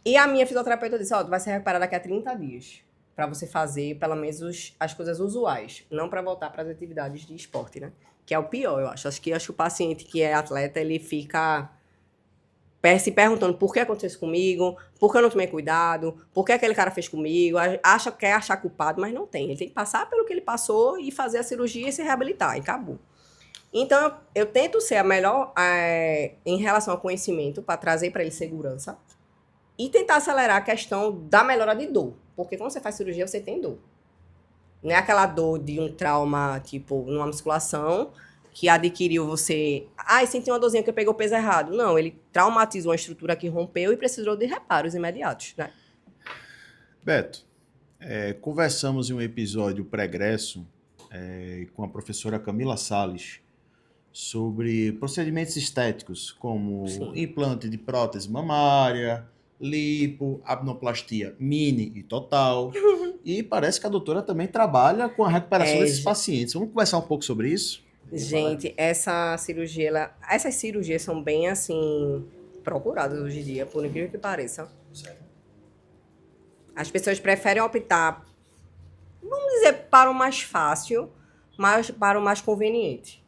Speaker 2: e a minha fisioterapeuta disse, tu vai se recuperar daqui a 30 dias, para você fazer, pelo menos, as coisas usuais, não para voltar para as atividades de esporte, né? Que é o pior, eu acho. Acho que o paciente que é atleta, ele fica se perguntando por que aconteceu isso comigo, por que eu não tomei cuidado, por que aquele cara fez comigo, quer achar culpado, mas não tem. Ele tem que passar pelo que ele passou e fazer a cirurgia e se reabilitar, e acabou. Então, eu tento ser a melhor em relação ao conhecimento, para trazer para ele segurança, e tentar acelerar a questão da melhora de dor. Porque quando você faz cirurgia, você tem dor. Não é aquela dor de um trauma, tipo, numa musculação, que adquiriu você... Ai, senti uma dorzinha que eu peguei o peso errado. Não, ele traumatizou uma estrutura que rompeu e precisou de reparos imediatos, né?
Speaker 3: Beto, conversamos em um episódio pregresso com a professora Camila Salles sobre procedimentos estéticos, como
Speaker 2: Sim.
Speaker 3: implante de prótese mamária, lipo, abdominoplastia mini e total. E parece que a doutora também trabalha com a recuperação desses pacientes. Vamos conversar um pouco sobre isso?
Speaker 2: Gente, essas cirurgias são bem, assim, procuradas hoje em dia, por incrível que pareça. As pessoas preferem optar, vamos dizer, para o mais fácil, mas para o mais conveniente.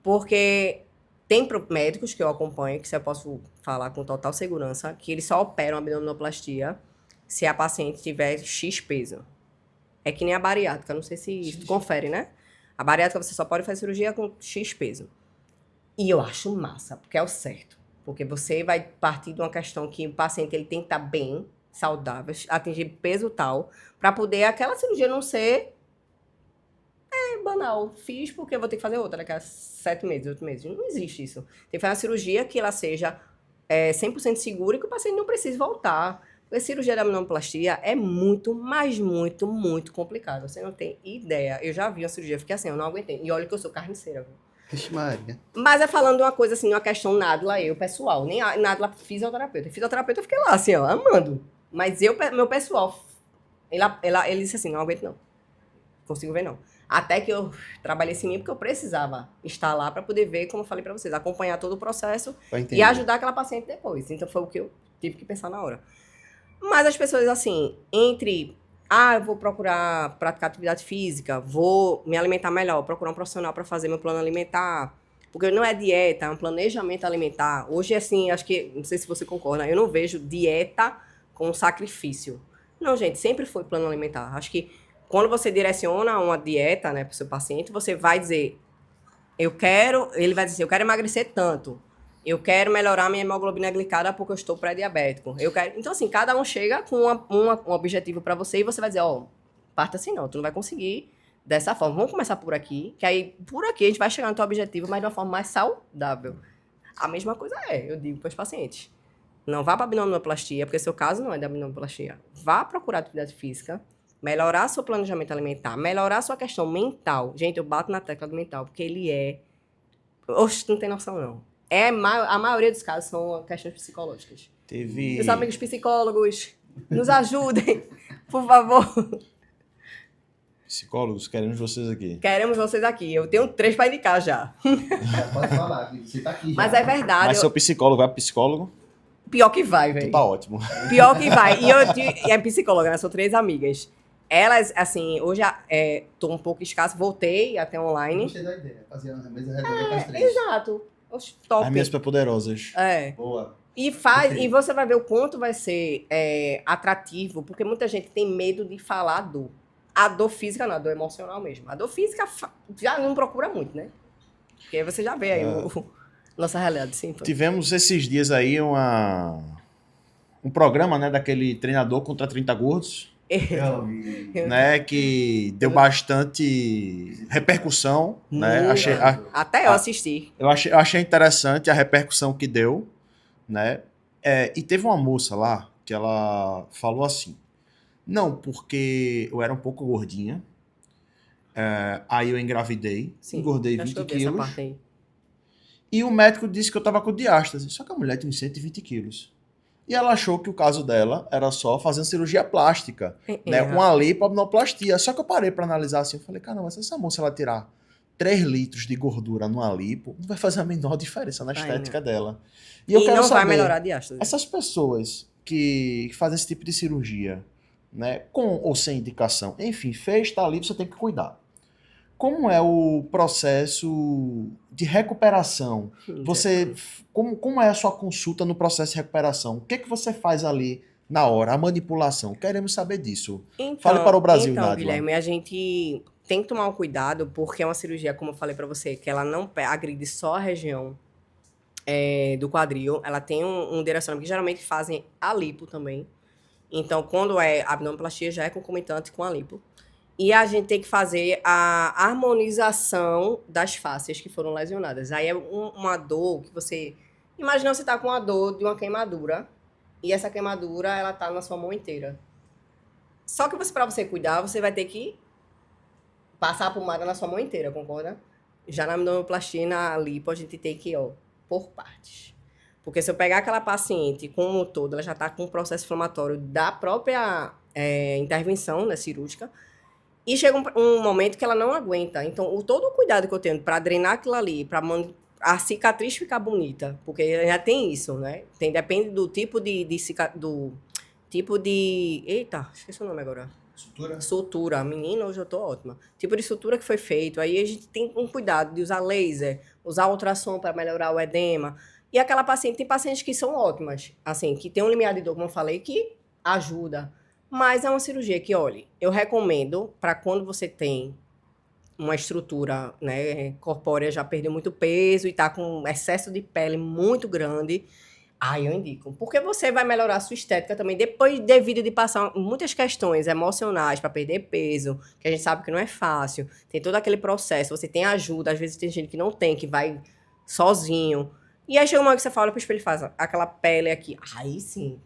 Speaker 2: Porque tem médicos que eu acompanho, que eu posso falar com total segurança, que eles só operam abdominoplastia se a paciente tiver X peso. É que nem a bariátrica, não sei se tu confere, né? A bariátrica você só pode fazer cirurgia com X peso. E eu acho massa, porque é o certo. Porque você vai partir de uma questão que o paciente ele tem que estar bem, saudável, atingir peso tal, para poder aquela cirurgia não ser banal. Fiz porque eu vou ter que fazer outra daqui a 7 meses, 8 meses. Não existe isso. Tem que fazer uma cirurgia que ela seja 100% segura e que o paciente não precise voltar. Porque a cirurgia da abdominoplastia é muito, mas muito, muito complicada. Você não tem ideia. Eu já vi uma cirurgia, fiquei assim, eu não aguentei. E olha que eu sou carniceira, viu?
Speaker 1: Vixe Maria.
Speaker 2: Mas é falando de uma coisa assim, uma questão nádula, eu, pessoal. Nem nádula fisioterapeuta. Fisioterapeuta eu fiquei lá, assim, ó, amando. Mas meu pessoal, ele disse assim, não aguento não. Consigo ver não. Até que eu trabalhei em mim, porque eu precisava estar lá para poder ver, como eu falei para vocês, acompanhar todo o processo e ajudar aquela paciente depois. Então foi o que eu tive que pensar na hora. Mas as pessoas, assim, eu vou procurar praticar atividade física, vou me alimentar melhor, procurar um profissional para fazer meu plano alimentar, porque não é dieta, é um planejamento alimentar. Hoje, assim, acho que, não sei se você concorda, eu não vejo dieta com sacrifício. Não, gente, sempre foi plano alimentar. Acho que quando você direciona uma dieta, né, para o seu paciente, você vai dizer, ele vai dizer, eu quero emagrecer tanto. Eu quero melhorar minha hemoglobina glicada porque eu estou pré-diabético. Então, assim, cada um chega com um objetivo para você e você vai dizer, parta assim não, tu não vai conseguir dessa forma. Vamos começar por aqui, que aí por aqui a gente vai chegar no teu objetivo, mas de uma forma mais saudável. A mesma coisa eu digo para os pacientes. Não vá para abdominoplastia, porque seu caso não é de abdominoplastia. Vá procurar atividade física, melhorar seu planejamento alimentar, melhorar sua questão mental. Gente, eu bato na tecla do mental, porque ele é... Oxe, não tem noção não. A maioria dos casos são questões psicológicas. Meus amigos psicólogos, nos ajudem, por favor.
Speaker 3: Psicólogos, queremos vocês aqui.
Speaker 2: Queremos vocês aqui. Eu tenho 3 para indicar já.
Speaker 1: Pode falar, você tá aqui já.
Speaker 2: Mas é verdade.
Speaker 3: Mas seu psicólogo vai pro psicólogo?
Speaker 2: Pior que vai, velho.
Speaker 3: Tá ótimo.
Speaker 2: Pior que vai. E é psicóloga, né? São 3 amigas. Elas, assim, hoje tô um pouco escassa, voltei até online.
Speaker 1: Gostei da ideia, fazer uma mesa redonda com as 3.
Speaker 2: Exato. Oxe, top.
Speaker 3: As minhas superpoderosas.
Speaker 1: Boa.
Speaker 2: E você vai ver o quanto vai ser atrativo, porque muita gente tem medo de falar a dor. A dor física não, a dor emocional mesmo. A dor física já não procura muito, né? Porque aí você já vê aí nossa realidade, sim.
Speaker 3: Tivemos esses dias aí um programa, né, daquele treinador contra 30 gordos, né, que deu bastante repercussão, né?
Speaker 2: Até eu assisti.
Speaker 3: Eu achei interessante a repercussão que deu, né? E teve uma moça lá que ela falou assim, não, porque eu era um pouco gordinha, aí eu engravidei, engordei 20 quilos, e o médico disse que eu tava com diástase, só que a mulher tem 120 quilos. E ela achou que o caso dela era só fazendo cirurgia plástica, né? Uma lipoabdominoplastia. Só que eu parei para analisar assim, eu falei, caramba, se essa moça ela tirar 3 litros de gordura numa lipo, não vai fazer a menor diferença na estética dela. E eu quero
Speaker 2: não
Speaker 3: saber,
Speaker 2: vai melhorar a diástase.
Speaker 3: essas pessoas que fazem esse tipo de cirurgia, né, com ou sem indicação, enfim, fez, tá ali, você tem que cuidar. Como é o processo de recuperação? Como é a sua consulta no processo de recuperação? O que você faz ali na hora? A manipulação. Queremos saber disso. Fale para o Brasil, Nádia.
Speaker 2: Guilherme, a gente tem que tomar um cuidado, porque é uma cirurgia, como eu falei para você, que ela não agride só a região do quadril. Ela tem um direcionamento que geralmente fazem a lipo também. Então, quando é abdominoplastia, já é concomitante com a lipo. E a gente tem que fazer a harmonização das fáscias que foram lesionadas. Aí é uma dor que você... Imagina você tá com uma dor de uma queimadura, e essa queimadura, ela tá na sua mão inteira. Só que para você cuidar, você vai ter que passar a pomada na sua mão inteira, concorda? Já na abdominoplastia e na lipo, a gente tem que, por partes. Porque se eu pegar aquela paciente como um todo, ela já está com um processo inflamatório da própria intervenção, né, cirúrgica, e chega um momento que ela não aguenta. Então, todo o cuidado que eu tenho para drenar aquilo ali, para a cicatriz ficar bonita, porque já tem isso, né? Depende do tipo do tipo de... Eita, esqueci o nome agora.
Speaker 3: Sutura?
Speaker 2: Sutura. Menina, hoje eu tô ótima. Tipo de sutura que foi feito. Aí a gente tem um cuidado de usar laser, usar ultrassom para melhorar o edema. E aquela paciente, tem pacientes que são ótimas, assim, que tem um limiar de dor, como eu falei, que ajuda. Mas é uma cirurgia que, olha, eu recomendo para quando você tem uma estrutura, né, corpórea, já perdeu muito peso e tá com excesso de pele muito grande, aí eu indico. Porque você vai melhorar a sua estética também, depois devido de passar muitas questões emocionais para perder peso, que a gente sabe que não é fácil, tem todo aquele processo, você tem ajuda, às vezes tem gente que não tem, que vai sozinho. E aí chega uma hora que você fala pro espelho e faz aquela pele aqui. Aí sim,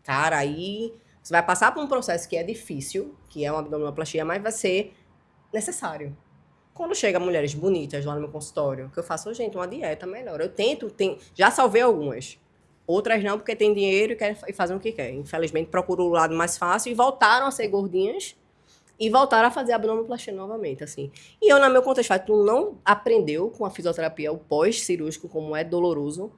Speaker 2: cara, aí você vai passar por um processo que é difícil, que é uma abdominoplastia, mas vai ser necessário. Quando chega mulheres bonitas lá no meu consultório, que eu faço, gente, uma dieta melhor. Eu tento, já salvei algumas. Outras não, porque tem dinheiro e querem fazer o que quer. Infelizmente, procurou o lado mais fácil e voltaram a ser gordinhas e voltaram a fazer abdominoplastia novamente, assim. E eu, no meu contexto, tu não aprendeu com a fisioterapia o pós-cirúrgico, como é doloroso.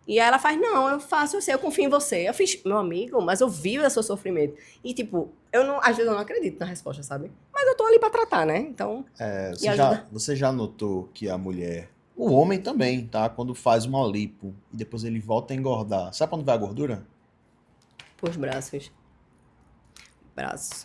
Speaker 2: E aí ela faz, não, eu faço, eu sei, eu confio em você. Eu fiz, meu amigo, mas eu vi o seu sofrimento. E, tipo, às vezes eu não acredito na resposta, sabe? Mas eu tô ali pra tratar, né? Então,
Speaker 3: Você já notou que a mulher, o homem também, tá? Quando faz uma lipo e depois ele volta a engordar, sabe pra onde vai a gordura?
Speaker 2: Os braços.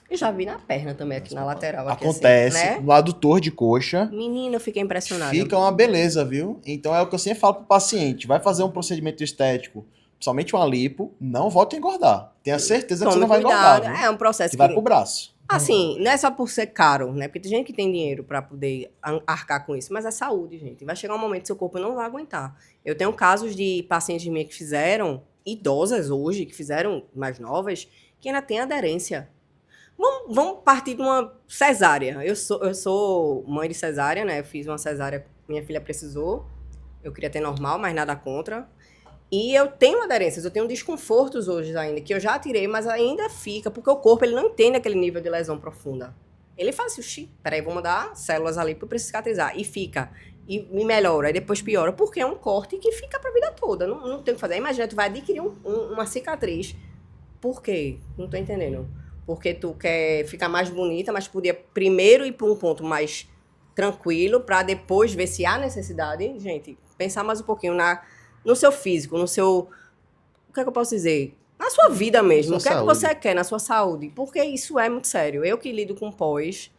Speaker 2: Eu já vi na perna também, aqui na lateral. Aqui,
Speaker 3: Acontece,
Speaker 2: assim, né?
Speaker 3: no adutor de coxa.
Speaker 2: Menina, eu fiquei impressionada.
Speaker 3: Fica uma beleza, viu? Então é o que eu sempre falo pro paciente. Vai fazer um procedimento estético, principalmente uma lipo, não volte a engordar. Tenha certeza que você não vai engordar. Viu?
Speaker 2: É um processo
Speaker 3: que vai pro braço.
Speaker 2: Assim, não é só por ser caro, né? Porque tem gente que tem dinheiro pra poder arcar com isso, mas é saúde, gente. Vai chegar um momento que seu corpo não vai aguentar. Eu tenho casos de pacientes minhas que fizeram, idosas hoje, que fizeram mais novas, que ainda tem aderência. Vamos partir de uma cesárea. Eu sou mãe de cesárea, né? Eu fiz uma cesárea, minha filha precisou. Eu queria ter normal, mas nada contra. E eu tenho aderências, eu tenho desconfortos hoje ainda, que eu já tirei, mas ainda fica, porque o corpo ele não entende aquele nível de lesão profunda. Ele fala assim, peraí, vou mandar células ali para cicatrizar. E fica. E melhora, e depois piora, porque é um corte que fica pra vida toda. Não tem o que fazer. Imagina, tu vai adquirir uma cicatriz. Por quê? Não tô entendendo. Porque tu quer ficar mais bonita, mas podia primeiro ir para um ponto mais tranquilo, para depois ver se há necessidade. Gente, pensar mais um pouquinho no seu físico, no seu... O que é que eu posso dizer? Na sua vida mesmo. O que é que você quer na sua saúde? Porque isso é muito sério. Eu que lido com pós,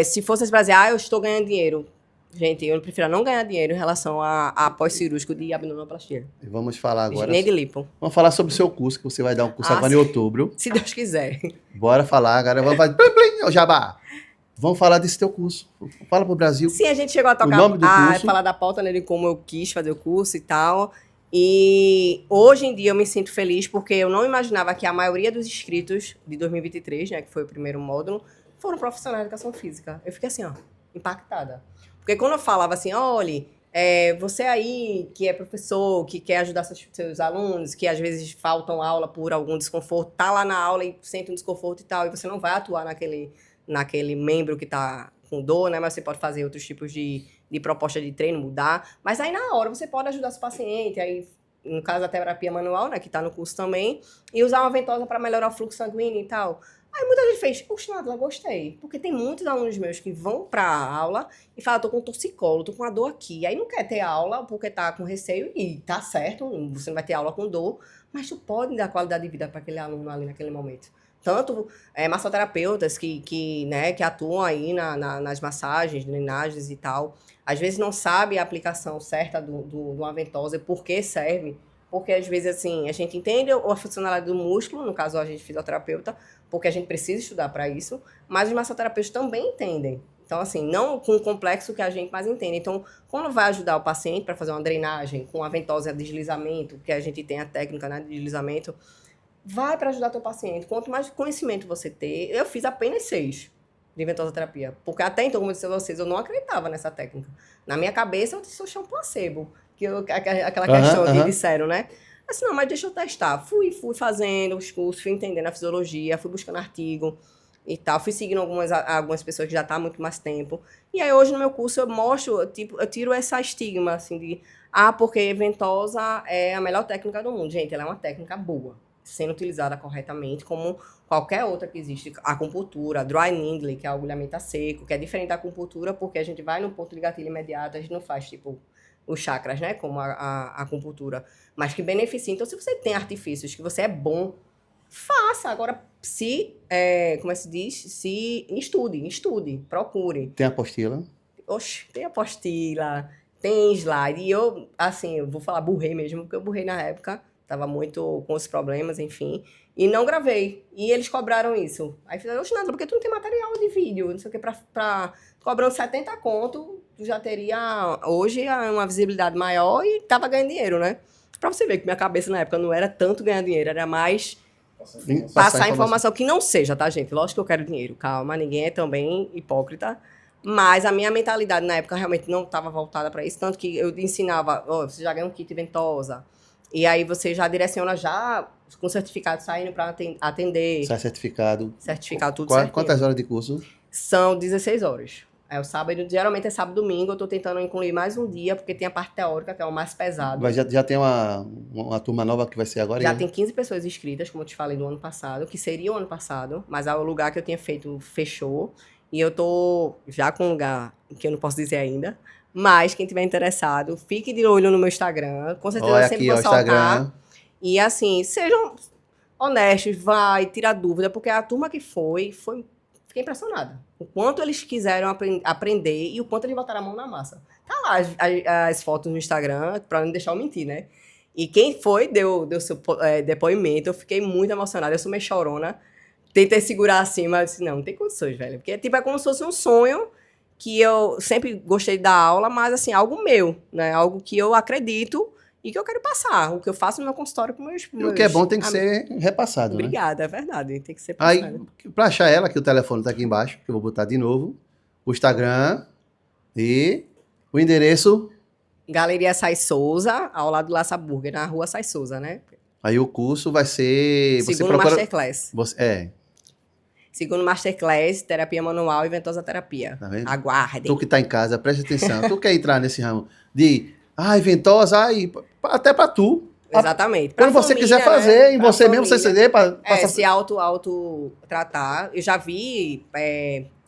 Speaker 2: se fosse esse Brasil, eu estou ganhando dinheiro. Gente, eu prefiro não ganhar dinheiro em relação a pós-cirúrgico de abdominoplastia.
Speaker 1: E vamos falar agora...
Speaker 2: Nem de lipo.
Speaker 1: Vamos falar sobre o seu curso, que você vai dar um curso agora em outubro.
Speaker 2: Se Deus quiser.
Speaker 1: Bora falar, agora vamos fazer... Plim, plim, o jabá! Vamos falar desse teu curso. Fala pro Brasil.
Speaker 2: Sim, a gente chegou a tocar... falar da pauta, né, de como eu quis fazer o curso e tal. E hoje em dia eu me sinto feliz, porque eu não imaginava que a maioria dos inscritos de 2023, né, que foi o primeiro módulo, foram profissionais de educação física. Eu fiquei assim, impactada. Porque quando eu falava assim, olha, você aí que é professor, que quer ajudar seus alunos, que às vezes faltam aula por algum desconforto, tá lá na aula e sente um desconforto e tal, e você não vai atuar naquele membro que tá com dor, né? Mas você pode fazer outros tipos de proposta de treino, mudar. Mas aí na hora você pode ajudar seu paciente, aí no caso da terapia manual, né, que tá no curso também, e usar uma ventosa para melhorar o fluxo sanguíneo e tal. Aí muita gente fez, puxa, Nadla, gostei. Porque tem muitos alunos meus que vão pra aula e falam, tô com torcicolo, tô com uma dor aqui. Aí não quer ter aula porque tá com receio e tá certo, você não vai ter aula com dor, mas tu pode dar qualidade de vida para aquele aluno ali naquele momento. Tanto massoterapeutas que atuam aí nas massagens, drenagens e tal, às vezes não sabe a aplicação certa de uma ventosa e por que serve. Porque às vezes assim, a gente entende a funcionalidade do músculo, no caso a gente fisioterapeuta, porque a gente precisa estudar para isso, mas os massoterapeutas também entendem. Então, assim, não com o complexo que a gente mais entende. Então, quando vai ajudar o paciente para fazer uma drenagem com a ventosa e deslizamento, que a gente tem a técnica, né, de deslizamento, vai para ajudar teu paciente. Quanto mais conhecimento você ter, eu fiz apenas 6 de ventosa terapia, porque até então, como eu disse a vocês, eu não acreditava nessa técnica. Na minha cabeça, eu disse, eu um placebo, aquela questão que disseram, né? Assim, não, mas deixa eu testar. Fui fazendo os cursos, fui entendendo a fisiologia, fui buscando artigo e tal, fui seguindo algumas pessoas que já estão há muito mais tempo. E aí, hoje, no meu curso, eu mostro, tipo, eu tiro essa estigma, assim, de, porque ventosa é a melhor técnica do mundo. Gente, ela é uma técnica boa, sendo utilizada corretamente, como qualquer outra que existe. A acupuntura, dry needle, que é o agulhamento a seco, que é diferente da acupuntura, porque a gente vai no ponto de gatilho imediato, a gente não faz, tipo, os chakras, né, como a acupuntura, mas que beneficia. Então, se você tem artifícios que você é bom, faça. Agora, como é que se diz? Se estude, procure.
Speaker 1: Tem apostila?
Speaker 2: Oxe, tem apostila, tem slide. E eu, assim, eu vou falar burrei mesmo, porque eu burrei na época, tava muito com os problemas, enfim, e não gravei. E eles cobraram isso. Aí fizeram, oxe, nada, porque tu não tem material de vídeo, não sei o que, cobrando 70 conto, tu já teria, hoje, uma visibilidade maior e tava ganhando dinheiro, né? Pra você ver que minha cabeça na época não era tanto ganhar dinheiro, era mais passar informação que não seja, tá, gente? Lógico que eu quero dinheiro, calma, ninguém é também hipócrita. Mas a minha mentalidade na época realmente não estava voltada para isso, tanto que eu ensinava, você já ganha um kit ventosa, e aí você já direciona já com certificado saindo para atender.
Speaker 1: Sai certificado.
Speaker 2: Certificado, tudo certinho.
Speaker 1: Quantas horas de curso?
Speaker 2: São 16 horas. É o sábado, geralmente é sábado e domingo, eu estou tentando incluir mais um dia, porque tem a parte teórica, que é o mais pesado.
Speaker 1: Mas já tem uma turma nova que vai ser agora?
Speaker 2: Já tem 15 pessoas inscritas, como eu te falei, do ano passado, que seria o ano passado, mas o lugar que eu tinha feito fechou. E eu tô já com um lugar que eu não posso dizer ainda. Mas quem tiver interessado, fique de olho no meu Instagram. Com certeza eu sempre vou soltar. Instagram. E assim, sejam honestos, vai, tira dúvida, porque a turma que foi, fiquei impressionada. O quanto eles quiseram aprender e o quanto eles botaram a mão na massa. Tá lá as fotos no Instagram, pra não deixar eu mentir, né? E quem foi, deu seu depoimento, eu fiquei muito emocionada. Eu sou meio chorona. Tentei segurar assim, mas disse, não tem condições, velho. Porque tipo, é como se fosse um sonho que eu sempre gostei da aula, mas assim, algo meu, né? Algo que eu acredito e que eu quero passar. O que eu faço no meu consultório com meus
Speaker 1: E o que é bom tem que ser repassado,
Speaker 2: Obrigada,
Speaker 1: né?
Speaker 2: é verdade, tem que ser passado.
Speaker 1: Aí, pra achar ela, que o telefone tá aqui embaixo, que eu vou botar de novo, o Instagram e o endereço...
Speaker 2: Galeria Sai Souza, ao lado do Laça Burger, na rua Sai Souza, né?
Speaker 1: Aí o curso vai ser...
Speaker 2: Segundo Masterclass. Segundo Masterclass, terapia manual e ventosa terapia.
Speaker 1: Tá vendo?
Speaker 2: Aguardem.
Speaker 1: Tu que tá em casa, preste atenção. Tu quer entrar nesse ramo de... ventosa, até pra tu.
Speaker 2: Exatamente.
Speaker 1: Quando você quiser fazer, né? Em você mesmo, você ceder para
Speaker 2: passar... se auto-tratar. Eu já vi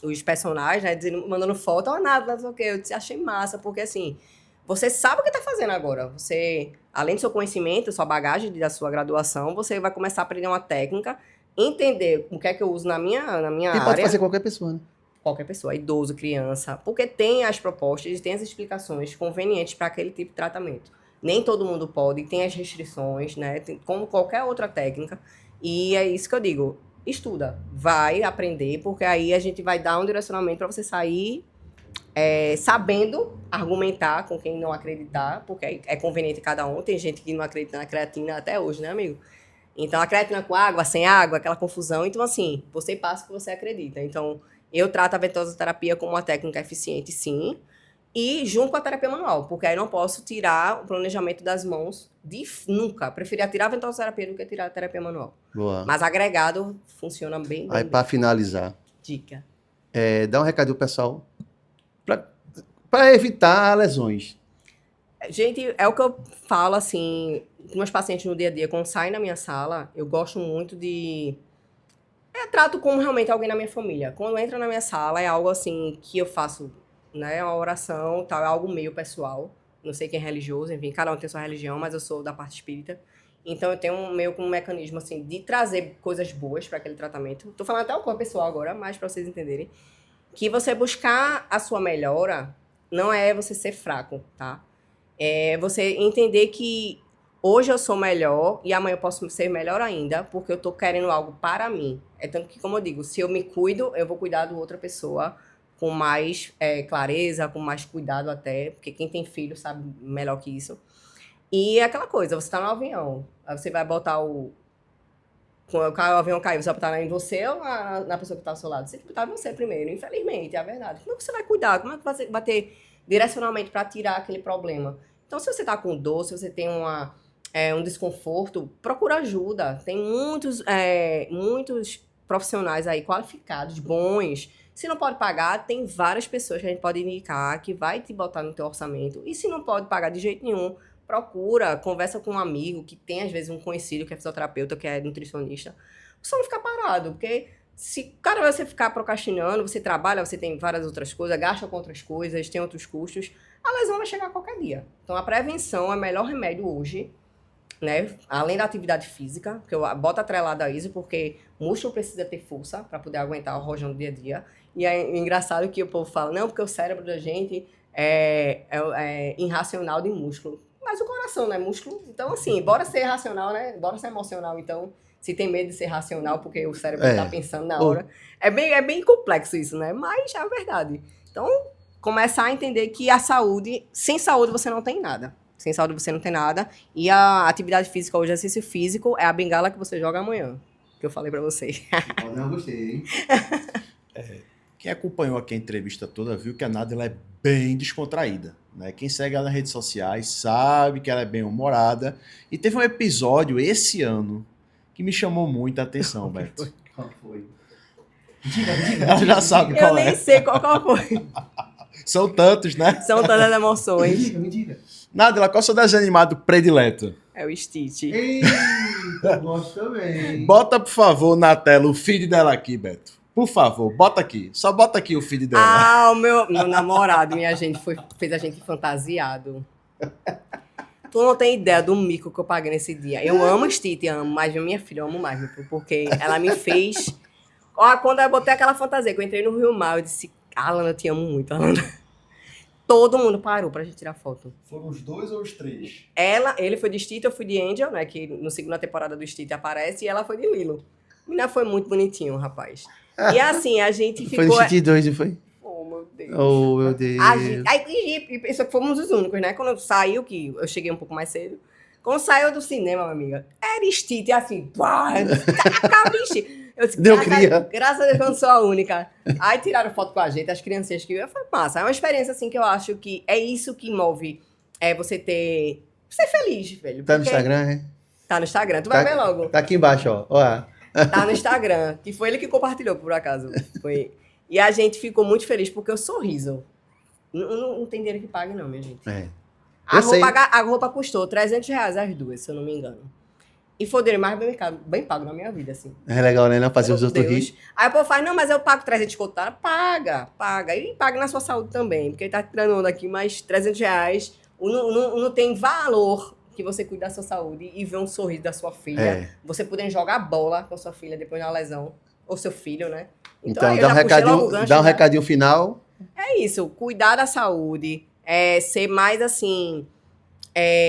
Speaker 2: os personagens, né, mandando foto, nada, não sei o quê. Eu achei massa, porque assim, você sabe o que tá fazendo agora. Você, além do seu conhecimento, sua bagagem da sua graduação, você vai começar a aprender uma técnica, entender o que é que eu uso na minha área.
Speaker 1: E pode fazer qualquer pessoa, né?
Speaker 2: Qualquer pessoa, idoso, criança, porque tem as propostas, tem as explicações convenientes para aquele tipo de tratamento. Nem todo mundo pode, tem as restrições, né? Como qualquer outra técnica. E é isso que eu digo, estuda, vai aprender, porque aí a gente vai dar um direcionamento para você sair sabendo argumentar com quem não acreditar, porque é conveniente cada um. Tem gente que não acredita na creatina até hoje, né, amigo? Então, a creatina com água, sem água, aquela confusão. Então, assim, você passa o que você acredita. Então, eu trato a ventosa terapia como uma técnica eficiente, sim, e junto com a terapia manual, porque aí não posso tirar o planejamento das mãos nunca. Preferia tirar a ventosa terapia do que tirar a terapia manual.
Speaker 1: Boa.
Speaker 2: Mas agregado funciona bem.
Speaker 1: Aí, para finalizar,
Speaker 2: dica.
Speaker 1: Dá um recado pro pessoal para evitar lesões.
Speaker 2: Gente, é o que eu falo, assim, com meus pacientes no dia a dia, quando saem na minha sala, eu gosto muito de... trato como realmente alguém na minha família. Quando entra na minha sala, é algo assim que eu faço, né? Uma oração, tal, é algo meio pessoal. Não sei quem é religioso, enfim, cada um tem sua religião, mas eu sou da parte espírita. Então eu tenho meio como um mecanismo assim de trazer coisas boas para aquele tratamento. Tô falando até o corpo pessoal agora, mas para vocês entenderem que você buscar a sua melhora não é você ser fraco, tá? É você entender que Hoje eu sou melhor e amanhã eu posso ser melhor ainda, porque eu tô querendo algo para mim. É tanto que, como eu digo, se eu me cuido, eu vou cuidar de outra pessoa com mais clareza, com mais cuidado até, porque quem tem filho sabe melhor que isso. E é aquela coisa, você tá no avião, aí você vai botar quando o avião caiu, você vai botar em você ou na pessoa que tá ao seu lado? Você tem que botar em você primeiro, infelizmente, é a verdade. Como é que você vai cuidar? Como é que você vai ter direcionamento para tirar aquele problema? Então, se você tá com dor, se você tem um desconforto, procura ajuda. Tem muitos profissionais aí qualificados, bons. Se não pode pagar, tem várias pessoas que a gente pode indicar que vai te botar no teu orçamento. E se não pode pagar de jeito nenhum, procura, conversa com um amigo que tem, às vezes, um conhecido que é fisioterapeuta, que é nutricionista. Só não ficar parado, porque se cada vez você ficar procrastinando, você trabalha, você tem várias outras coisas, gasta com outras coisas, tem outros custos, a lesão vai chegar a qualquer dia. Então, a prevenção é o melhor remédio hoje, né? Além da atividade física, que eu boto atrelado a isso, porque o músculo precisa ter força para poder aguentar o rojão do dia a dia. E é engraçado que o povo fala, não, porque o cérebro da gente é irracional de músculo. Mas o coração não é músculo. Então, assim, bora ser racional, né? Bora ser emocional, então. Se tem medo de ser racional, porque o cérebro está pensando na hora. É bem complexo isso, né? Mas é a verdade. Então, começar a entender que a saúde, sem saúde você não tem nada. Sem saúde você não tem nada. E a atividade física, o exercício físico, é a bengala que você joga amanhã. Que eu falei pra você.
Speaker 1: Não gostei, hein?
Speaker 3: Quem acompanhou aqui a entrevista toda viu que a Nádila é bem descontraída, né? Quem segue ela nas redes sociais sabe que ela é bem humorada. E teve um episódio esse ano que me chamou muita atenção, Beto.
Speaker 1: Qual foi?
Speaker 3: Ela já sabe qual
Speaker 2: Eu nem
Speaker 3: é.
Speaker 2: sei qual foi.
Speaker 3: São tantos, né?
Speaker 2: São tantas emoções.
Speaker 1: Me diga.
Speaker 3: Nádila, qual é o seu desenho animado predileto?
Speaker 2: É o Stitch.
Speaker 1: Eita, eu gosto também.
Speaker 3: Bota, por favor, na tela o feed dela aqui, Beto. Por favor, bota aqui. Só bota aqui o feed dela.
Speaker 2: Ah, o meu namorado, minha gente, fez a gente fantasiado. Tu não tem ideia do mico que eu paguei nesse dia. Eu amo Stitch, amo, mas minha filha eu amo mais, porque ela me fez... Ó, quando eu botei aquela fantasia, que eu entrei no Rio Mar, eu disse, Alana, eu te amo muito, Alana. Todo mundo parou pra gente tirar foto.
Speaker 3: Foram os 2 ou os 3?
Speaker 2: Ele foi de Stitch, eu fui de Angel, né, que no segunda temporada do Stitch aparece, e ela foi de Lilo. A menina foi muito bonitinho, rapaz. E assim, a gente ficou...
Speaker 1: Foi no City 2, não foi?
Speaker 2: Oh, meu Deus.
Speaker 1: Oh, meu Deus.
Speaker 2: Aí pensou que fomos os únicos, né? Quando saiu, que eu cheguei um pouco mais cedo. Quando saiu do cinema, minha amiga, era Stitch, assim, pá, bicho. Eu disse,
Speaker 1: Deu cria.
Speaker 2: graças a Deus que eu não sou a única. Aí tiraram foto com a gente, as criancinhas que foi massa. É uma experiência, assim, que eu acho que é isso que move você ser feliz, velho.
Speaker 1: Tá no
Speaker 2: Porque-
Speaker 1: Instagram, é?
Speaker 2: Tá no Instagram, tu vai ver logo.
Speaker 1: Tá aqui embaixo, ó. Ó.
Speaker 2: Tá no Instagram, que foi ele que compartilhou, por acaso. Foi. E a gente ficou muito feliz, porque o sorriso... Não tem dinheiro que pague, não, minha gente.
Speaker 1: É.
Speaker 2: A
Speaker 1: Eu sei.
Speaker 2: roupa custou R$300 as duas, se eu não me engano. E foi o dinheiro mais bem pago na minha vida, assim.
Speaker 1: É legal, né? Não fazer os
Speaker 2: Meu
Speaker 1: outros
Speaker 2: Deus.
Speaker 1: rir.
Speaker 2: Aí o povo faz, não, mas eu pago 300 conto. Paga. E paga na sua saúde também, porque ele tá tirando onda aqui, mas R$300 não tem valor que você cuide da sua saúde e ver um sorriso da sua filha.
Speaker 1: É.
Speaker 2: Você poder jogar bola com sua filha depois da lesão, ou seu filho, né?
Speaker 1: Então,
Speaker 2: aí eu
Speaker 1: dá um
Speaker 2: já puxei logo o
Speaker 1: recadinho,
Speaker 2: gancho,
Speaker 1: dá um
Speaker 2: né?
Speaker 1: recadinho final.
Speaker 2: É isso, cuidar da saúde, ser mais assim,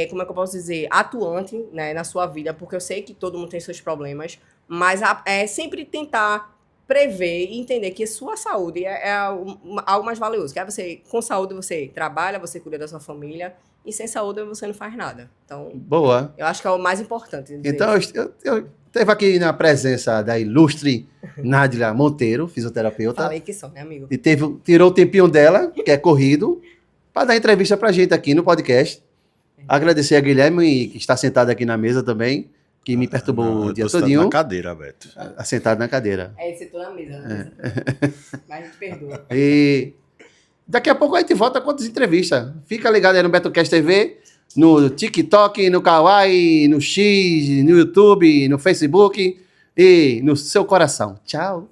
Speaker 2: como é que eu posso dizer, atuante, né, na sua vida, porque eu sei que todo mundo tem seus problemas, mas sempre tentar prever e entender que a sua saúde é algo mais valioso. Que você, com saúde você trabalha, você cuida da sua família, e sem saúde você não faz nada. Então,
Speaker 1: Boa.
Speaker 2: eu acho que é o mais importante. Dizer.
Speaker 1: Então, eu teve aqui na presença da ilustre Nádila Monteiro, fisioterapeuta.
Speaker 2: Falei que só, né, amigo?
Speaker 1: E tirou o tempinho dela, que é corrido, para dar entrevista pra gente aqui no podcast. Agradecer a Guilherme, que está sentado aqui na mesa também, que me perturbou o dia todinho,
Speaker 3: na cadeira, Beto.
Speaker 1: sentado na cadeira.
Speaker 2: Você tô na mesa, mas a gente perdoa.
Speaker 1: E daqui a pouco a gente volta com outras entrevistas. Fica ligado aí no BetoCast TV, no TikTok, no Kawaii, no X, no YouTube, no Facebook e no seu coração. Tchau.